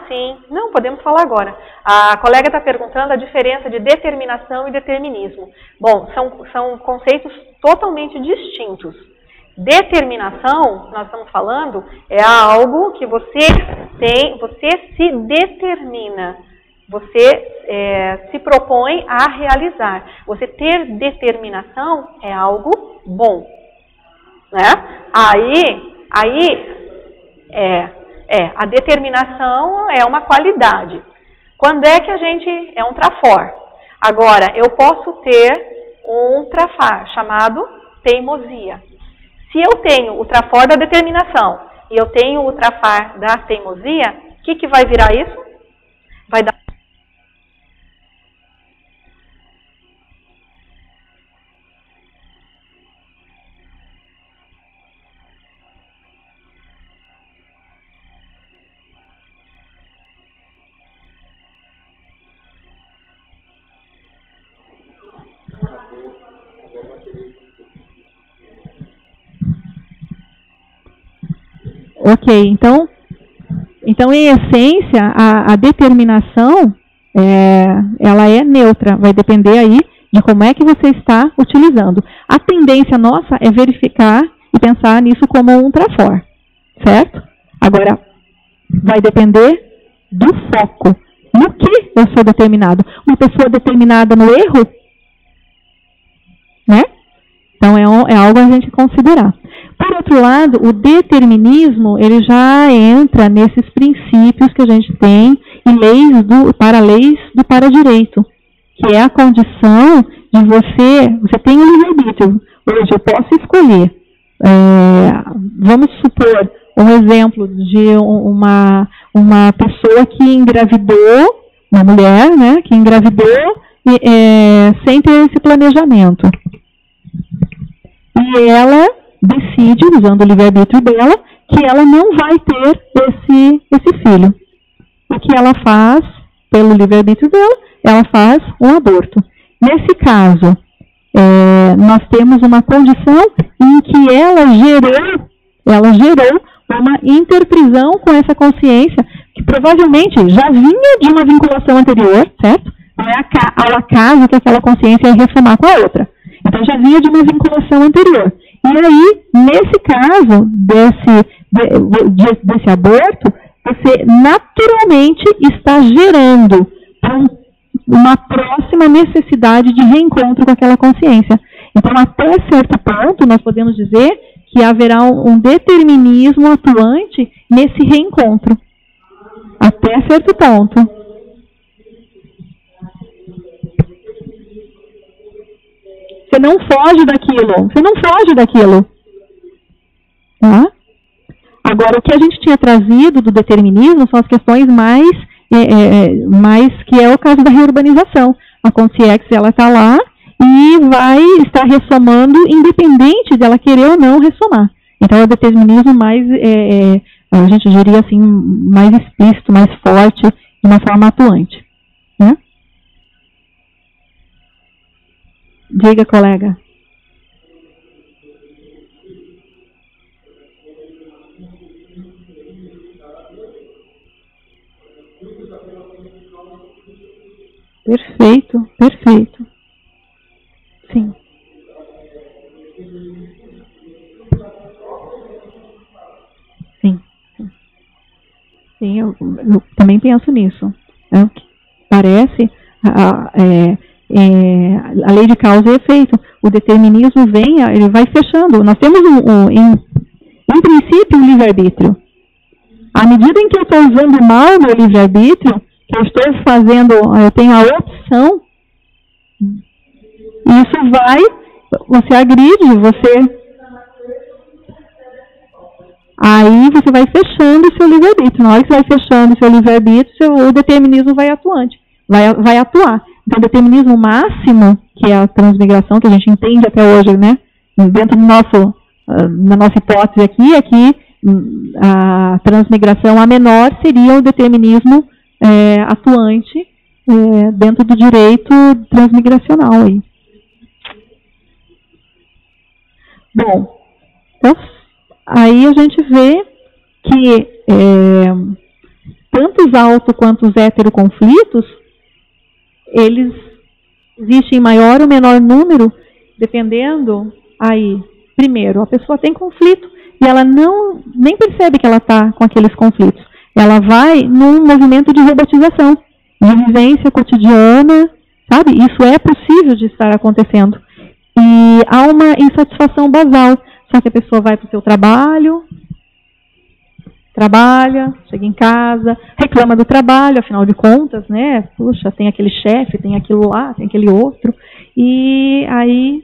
Sim. Não, podemos falar agora. A colega está perguntando a diferença de determinação e determinismo. Bom, são conceitos totalmente distintos. Determinação, nós estamos falando, é algo que você se determina, você se propõe a realizar. Você ter determinação é algo bom, né? A determinação é uma qualidade. Quando é que a gente é um trafor? Agora, eu posso ter um trafar chamado teimosia. Se eu tenho o trafor da determinação e eu tenho o trafar da teimosia, o que vai virar isso? Vai dar... Ok, então Então, em essência, a determinação, ela é neutra, vai depender aí de como é que você está utilizando. A tendência nossa é verificar e pensar nisso como um trafor, certo? Agora, vai depender do foco. No que eu sou determinado? Uma pessoa determinada no erro? Né? Então, é algo a gente considerar. Por outro lado, o determinismo, ele já entra nesses princípios que a gente tem em leis do para-direito, que é a condição de você tem um livre-arbítrio. Hoje eu posso escolher, vamos supor, um exemplo de uma pessoa que engravidou, uma mulher, né, que engravidou sem ter esse planejamento. E ela decide, usando o livre-arbítrio dela, que ela não vai ter esse filho. O que ela faz, pelo livre-arbítrio dela, ela faz um aborto. Nesse caso, nós temos uma condição em que ela gerou uma interprisão com essa consciência, que provavelmente já vinha de uma vinculação anterior, certo? Não é ao acaso que aquela consciência ia ressomar com a outra. Então já vinha de uma vinculação anterior. E aí, nesse caso desse aborto, você naturalmente está gerando uma próxima necessidade de reencontro com aquela consciência. Então, até certo ponto, nós podemos dizer que haverá um determinismo atuante nesse reencontro. Até certo ponto. Você não foge daquilo. Tá? Agora, o que a gente tinha trazido do determinismo são as questões mais que é o caso da reurbanização. A consciência, ela está lá e vai estar ressomando independente dela querer ou não ressomar. Então, é o determinismo mais, a gente diria assim, mais explícito, mais forte, de uma forma atuante. Né? Diga, colega. Perfeito. Sim. Sim, eu também penso nisso. Parece a lei de causa e efeito. O determinismo ele vai fechando. Nós temos em princípio um livre-arbítrio. À medida em que eu estou usando mal o meu livre-arbítrio, que eu estou fazendo, eu tenho a opção, isso você agride, aí você vai fechando o seu livre-arbítrio. Na hora que você vai fechando o seu livre-arbítrio, o determinismo vai atuar. Então, o determinismo máximo, que é a transmigração, que a gente entende até hoje, né? Dentro na nossa hipótese aqui, é que a transmigração a menor seria o determinismo atuante dentro do direito transmigracional. Aí. Bom, então, aí a gente vê que tanto os auto quanto os heteroconflitos, eles existem em maior ou menor número, dependendo aí, primeiro, a pessoa tem conflito e ela nem percebe que ela está com aqueles conflitos. Ela vai num movimento de robotização, de vivência cotidiana, sabe? Isso é possível de estar acontecendo. E há uma insatisfação basal. Só que a pessoa vai para o seu trabalho, trabalha, chega em casa, reclama do trabalho, afinal de contas, né? Puxa, tem aquele chefe, tem aquilo lá, tem aquele outro. E aí,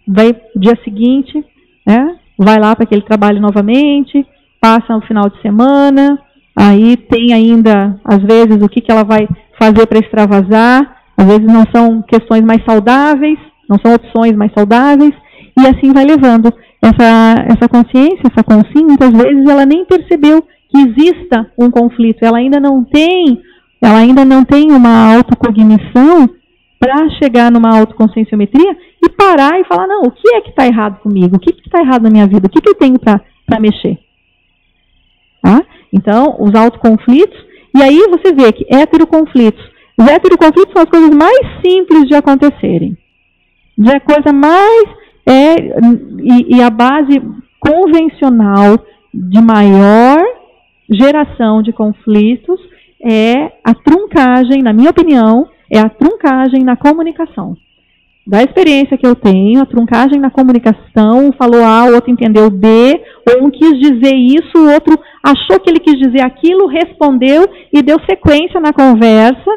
vai no dia seguinte, né? Vai lá para aquele trabalho novamente, passa o final de semana, aí tem ainda, às vezes, o que ela vai fazer para extravasar, às vezes não são questões mais saudáveis, não são opções mais saudáveis, e assim vai levando. Essa consciência, essa consciência, muitas vezes ela nem percebeu que exista um conflito, ela ainda não tem uma autocognição para chegar numa autoconscienciometria e parar e falar, não, o que é que está errado comigo? O que está errado na minha vida? O que eu tenho para mexer? Tá? Então, os autoconflitos, e aí você vê que heteroconflitos. Os heteroconflitos são as coisas mais simples de acontecerem. A coisa mais, e a base convencional de maior geração de conflitos é a truncagem, na minha opinião, é a truncagem na comunicação. Da experiência que eu tenho, a truncagem na comunicação, um falou A, o outro entendeu B, ou um quis dizer isso, o outro achou que ele quis dizer aquilo, respondeu e deu sequência na conversa.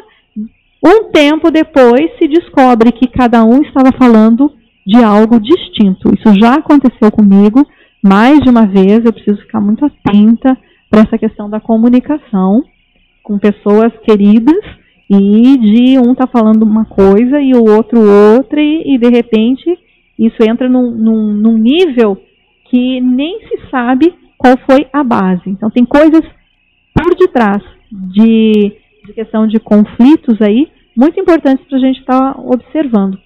Um tempo depois se descobre que cada um estava falando de algo distinto. Isso já aconteceu comigo mais de uma vez, eu preciso ficar muito atenta para essa questão da comunicação com pessoas queridas, e de um tá falando uma coisa e o outro outra, e de repente isso entra num nível que nem se sabe qual foi a base. Então tem coisas por detrás de questão de conflitos aí, muito importantes para a gente estar observando.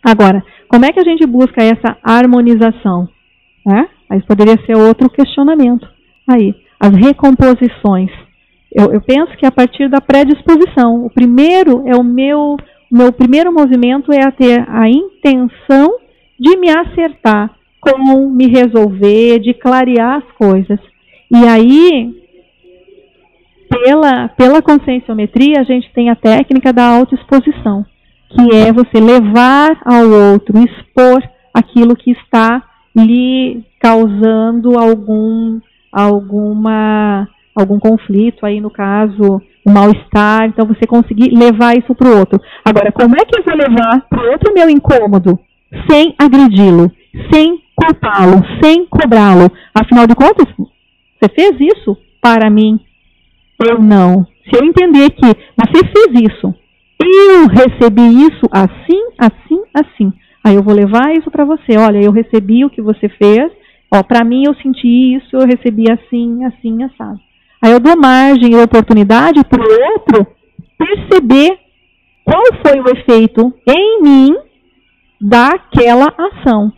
Agora, como é que a gente busca essa harmonização? Aí poderia ser outro questionamento. Aí, as recomposições. Eu penso que a partir da predisposição. O primeiro é o meu primeiro movimento é a ter a intenção de me acertar, com me resolver, de clarear as coisas. E aí, pela conscienciometria, a gente tem a técnica da autoexposição, que é você levar ao outro, expor aquilo que está lhe causando algum conflito, aí no caso, o mal-estar, então você conseguir levar isso para o outro. Agora, como é que eu vou levar para o outro meu incômodo sem agredi-lo, sem culpá-lo, sem cobrá-lo? Afinal de contas, você fez isso para mim, eu não. Se eu entender que você fez isso, eu recebi isso assim, assim, assim, aí eu vou levar isso para você. Olha, eu recebi o que você fez, para mim eu senti isso, eu recebi assim, assim, assado. Aí eu dou margem e oportunidade para o outro perceber qual foi o efeito em mim daquela ação.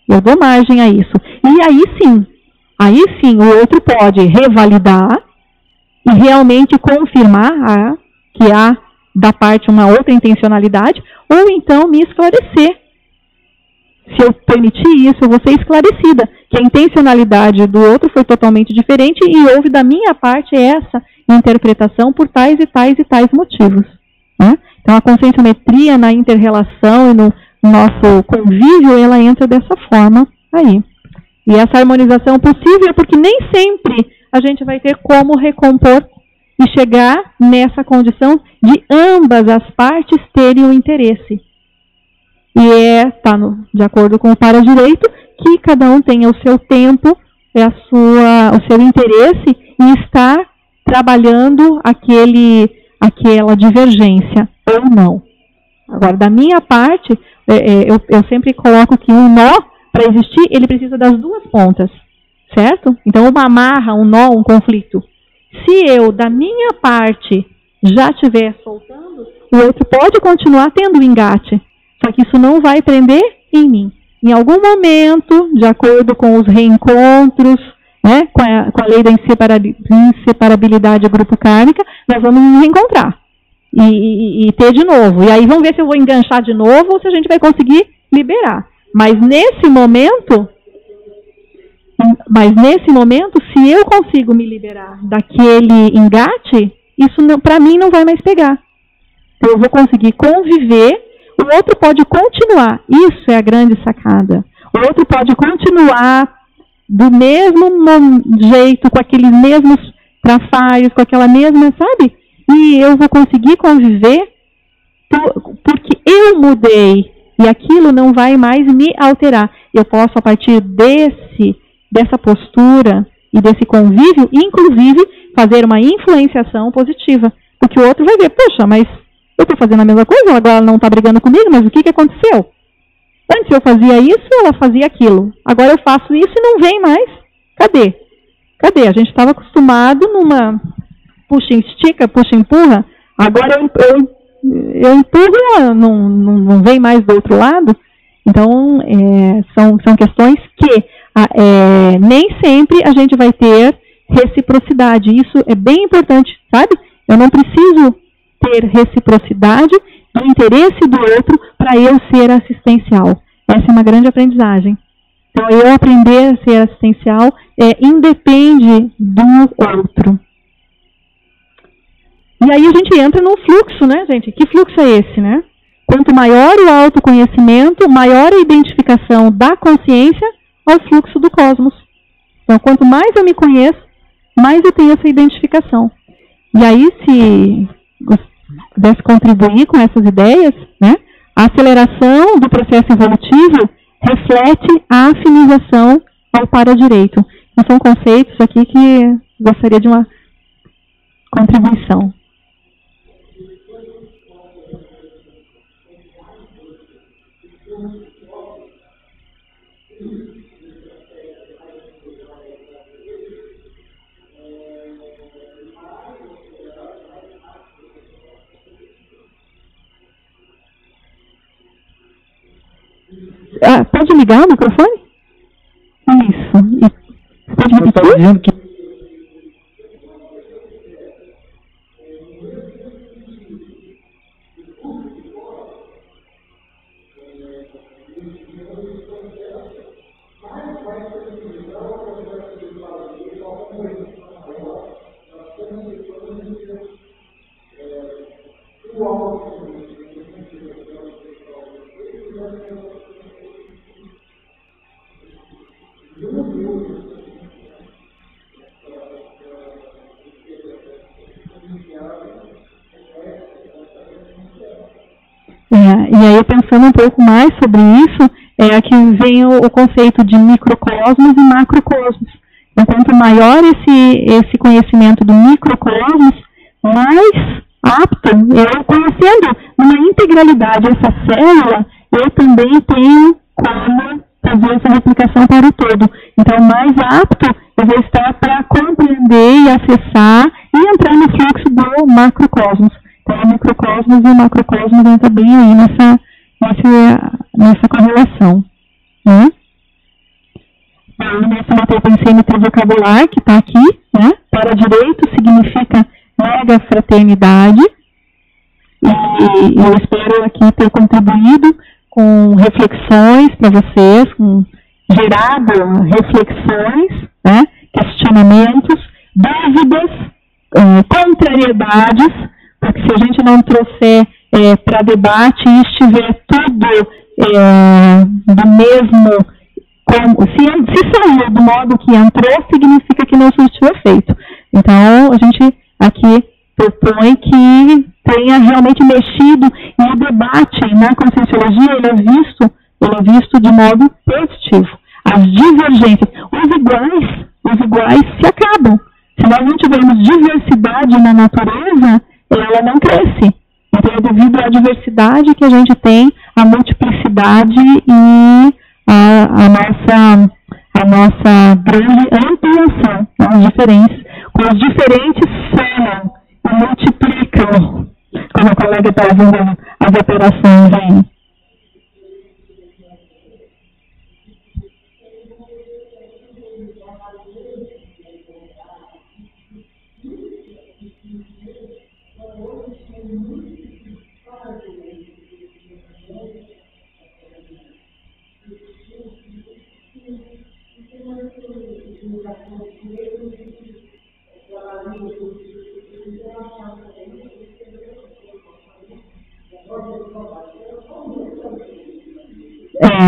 Eu dou margem a isso. E aí sim, o outro pode revalidar e realmente confirmar que há da parte uma outra intencionalidade, ou então me esclarecer. Se eu permitir isso, eu vou ser esclarecida, que a intencionalidade do outro foi totalmente diferente e houve da minha parte essa interpretação por tais e tais e tais motivos. Né? Então a conscienciometria na inter-relação e no nosso convívio, ela entra dessa forma aí. E essa harmonização possível porque nem sempre a gente vai ter como recompor e chegar nessa condição de ambas as partes terem o interesse. E está de acordo com o para-direito que cada um tenha o seu tempo, o seu interesse em estar trabalhando aquela divergência, ou não. Agora, da minha parte, eu sempre coloco que um nó, para existir, ele precisa das duas pontas, certo? Então, uma amarra, um nó, um conflito. Se eu, da minha parte, já estiver soltando, o outro pode continuar tendo engate. Só que isso não vai prender em mim. Em algum momento, de acordo com os reencontros, né, com a lei da inseparabilidade grupo kármica, nós vamos nos reencontrar. E ter de novo. E aí vamos ver se eu vou enganchar de novo ou se a gente vai conseguir liberar. Mas nesse momento, se eu consigo me liberar daquele engate, isso para mim não vai mais pegar. Então, eu vou conseguir conviver. O outro pode continuar, isso é a grande sacada. O outro pode continuar do mesmo jeito, com aqueles mesmos trafalhos, com aquela mesma, sabe? E eu vou conseguir conviver porque eu mudei e aquilo não vai mais me alterar. Eu posso, a partir dessa postura e desse convívio, inclusive, fazer uma influenciação positiva. Porque o outro vai ver, poxa, mas eu estou fazendo a mesma coisa, agora ela não está brigando comigo, mas o que aconteceu? Antes eu fazia isso, ela fazia aquilo. Agora eu faço isso e não vem mais. Cadê? A gente estava acostumado numa puxa-estica, puxa-empurra. Agora eu empurro e ela não vem mais do outro lado. Então, são questões que nem sempre a gente vai ter reciprocidade. Isso é bem importante, sabe? Eu não preciso ter reciprocidade do interesse do outro para eu ser assistencial. Essa é uma grande aprendizagem. Então, eu aprender a ser assistencial independe do outro. E aí a gente entra num fluxo, né, gente? Que fluxo é esse, né? Quanto maior o autoconhecimento, maior a identificação da consciência ao fluxo do cosmos. Então, quanto mais eu me conheço, mais eu tenho essa identificação. E aí, se pudesse contribuir com essas ideias, né, a aceleração do processo evolutivo reflete a afinização ao para-direito. Então, são conceitos aqui que gostaria de uma contribuição. Pode ligar o microfone? Isso. Pode repetir? Eu estava dizendo que e aí, pensando um pouco mais sobre isso, aqui vem o conceito de microcosmos e macrocosmos. Então, quanto maior esse conhecimento do microcosmos, mais apto eu, conhecendo numa integralidade essa célula, eu também tenho como fazer essa replicação para o todo. Então, mais apto eu vou estar para compreender e acessar e entrar no fluxo do macrocosmos. Então, o microcosmos e o macrocosmos entram bem aí nessa correlação. Né? Nessa matéria eu pensei no teu vocabular, que está aqui, né? Para direito significa mega fraternidade, e eu espero aqui ter contribuído com reflexões para vocês, gerado reflexões, né? Questionamentos, dúvidas, contrariedades, porque se a gente não trouxer para debate e estiver tudo do mesmo, se saiu do modo que entrou, significa que não surtiu efeito. Então, a gente aqui propõe que tenha realmente mexido, e o debate na Conscienciologia ele é visto de modo positivo. As divergências, os iguais se acabam. Se nós não tivermos diversidade na natureza, ela não cresce. Então, é devido à diversidade que a gente tem, a multiplicidade e a nossa grande ampliação, com os diferentes somam e multiplicam, como a colega está fazendo as operações aí.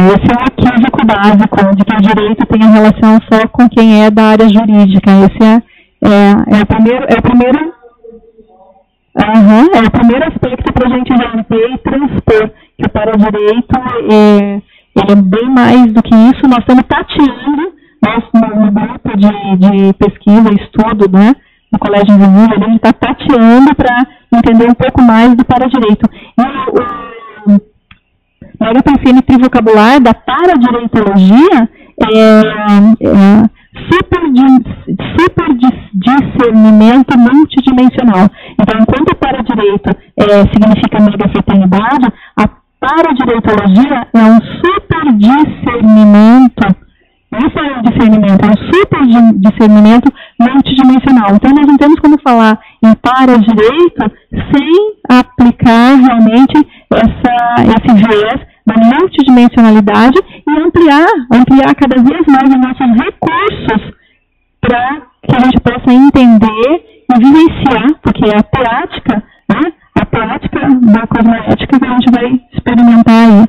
Esse é um equívoco básico de que o direito tem a relação só com quem é da área jurídica. Esse é o primeiro aspecto para a gente romper e transpor, que o para-direito ele é bem mais do que isso. Nós estamos tateando, nós no grupo de pesquisa e estudo, né, no Colégio Invisível, a gente está tateando para entender um pouco mais do para-direito. Mega Pensene Trivocabular da Paradireitologia super discernimento multidimensional. Então, enquanto o paradireito significa mega fraternidade, a paradireitologia é um super discernimento, não é só um discernimento, é um super discernimento multidimensional. profissional. Então, nós não temos como falar em para-direito sem aplicar realmente esse viés da multidimensionalidade e ampliar cada vez mais os nossos recursos para que a gente possa entender e vivenciar, porque é a prática, né? A prática da cosmoética que a gente vai experimentar aí.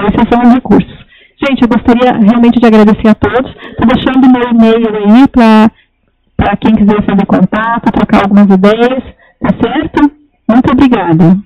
Esses são os recursos. Gente, eu gostaria realmente de agradecer a todos. Estou deixando meu e-mail aí para quem quiser fazer contato, trocar algumas ideias, tá certo? Muito obrigada.